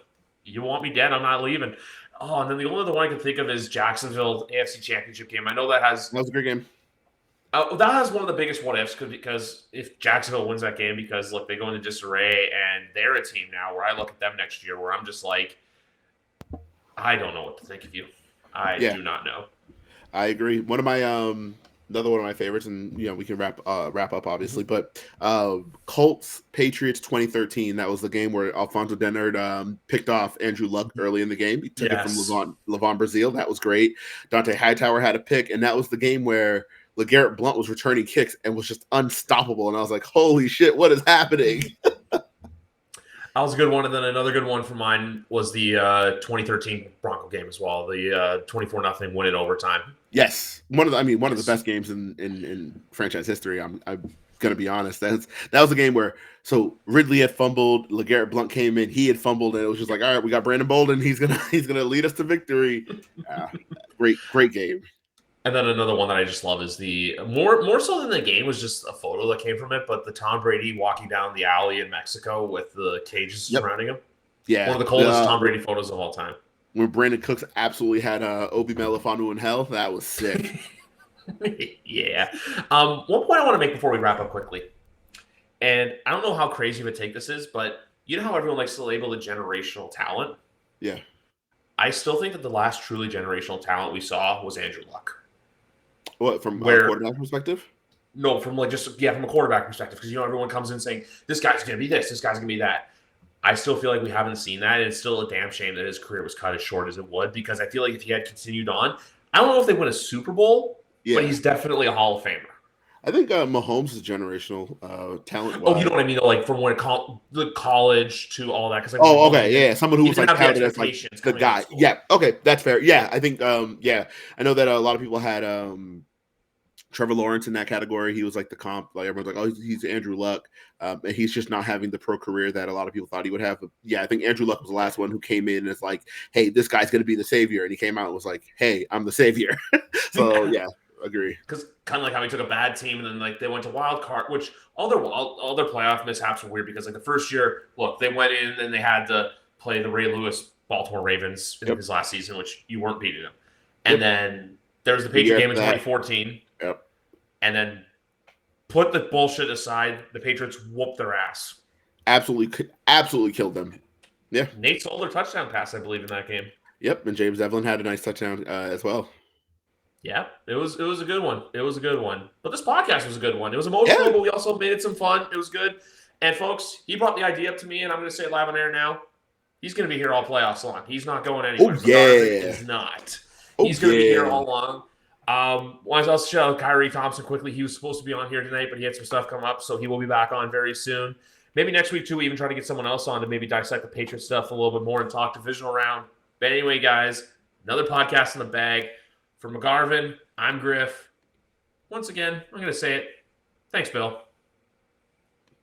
"You want me dead? I'm not leaving." Oh, and then the only other one I can think of is Jacksonville AFC Championship game. I know that was a great game. That has one of the biggest what ifs because if Jacksonville wins that game, because look, they go into disarray and they're a team now where I look at them next year where I'm just like, I don't know what to think of you. I do not know. I agree. One of my another one of my favorites, and we can wrap up obviously, but Colts Patriots 2013. That was the game where Alfonso Dennard picked off Andrew Luck early in the game. He took it from Levon Brazil. That was great. Dante Hightower had a pick, and that was the game where LeGarrette Blount was returning kicks and was just unstoppable. And I was like, holy shit, what is happening? That was a good one. And then another good one for mine was the 2013 Bronco game as well. The 24-0 win in overtime. Yes. One of the best games in franchise history. I'm going to be honest. That was a game where Ridley had fumbled, LeGarrette Blount came in, he had fumbled, and it was just like, all right, we got Brandon Bolden. He's gonna lead us to victory. Great game. And then another one that I just love is the more so than the game was just a photo that came from it, but the Tom Brady walking down the alley in Mexico with the cages surrounding him. Yeah. One of the coolest Tom Brady photos of all time. When Brandon Cooks absolutely had Obi Melifonwu in hell, that was sick. Yeah. One point I want to make before we wrap up quickly, and I don't know how crazy of a take this is, but you know how everyone likes to label the generational talent? Yeah. I still think that the last truly generational talent we saw was Andrew Luck. What, from a quarterback perspective? No, from from a quarterback perspective, because everyone comes in saying this guy's going to be this guy's going to be that. I still feel like we haven't seen that, and it's still a damn shame that his career was cut as short as it would, because I feel like if he had continued on, I don't know if they win a Super Bowl, but he's definitely a Hall of Famer. I think Mahomes is generational talent. Oh, you know what I mean? Like from when the college to all that. Someone who was like touted as like the guy. Yeah, okay, that's fair. Yeah, I think. I know that a lot of people had Trevor Lawrence in that category. He was like the comp. Like everyone's like, oh, he's Andrew Luck. And he's just not having the pro career that a lot of people thought he would have. But yeah, I think Andrew Luck was the last one who came in and it's like, hey, this guy's going to be the savior. And he came out and was like, hey, I'm the savior. So yeah, agree. Because kind of like how he took a bad team and then like they went to Wildcard, which all their playoff mishaps were weird because like the first year, look, they went in and they had to play the Ray Lewis Baltimore Ravens in his last season, which you weren't beating them. And then there was the Patriot game in 2014. Yep. And then put the bullshit aside, the Patriots whooped their ass. Absolutely killed them. Yeah. Nate Solder touchdown pass, I believe, in that game. Yep, and James Evelyn had a nice touchdown as well. Yeah, it was a good one. It was a good one. But this podcast was a good one. It was emotional, but we also made it some fun. It was good. And folks, he brought the idea up to me, and I'm going to say it live on air now. He's going to be here all playoffs long. He's not going anywhere. Oh, yeah. He's not. He's going to be here all along. Want to also shout out Kyrie Thompson quickly. He was supposed to be on here tonight, but he had some stuff come up, so he will be back on very soon. Maybe next week, too, we even try to get someone else on to maybe dissect the Patriots stuff a little bit more and talk divisional round. But anyway, guys, another podcast in the bag. For McGarvin, I'm Griff. Once again, I'm going to say it. Thanks, Bill.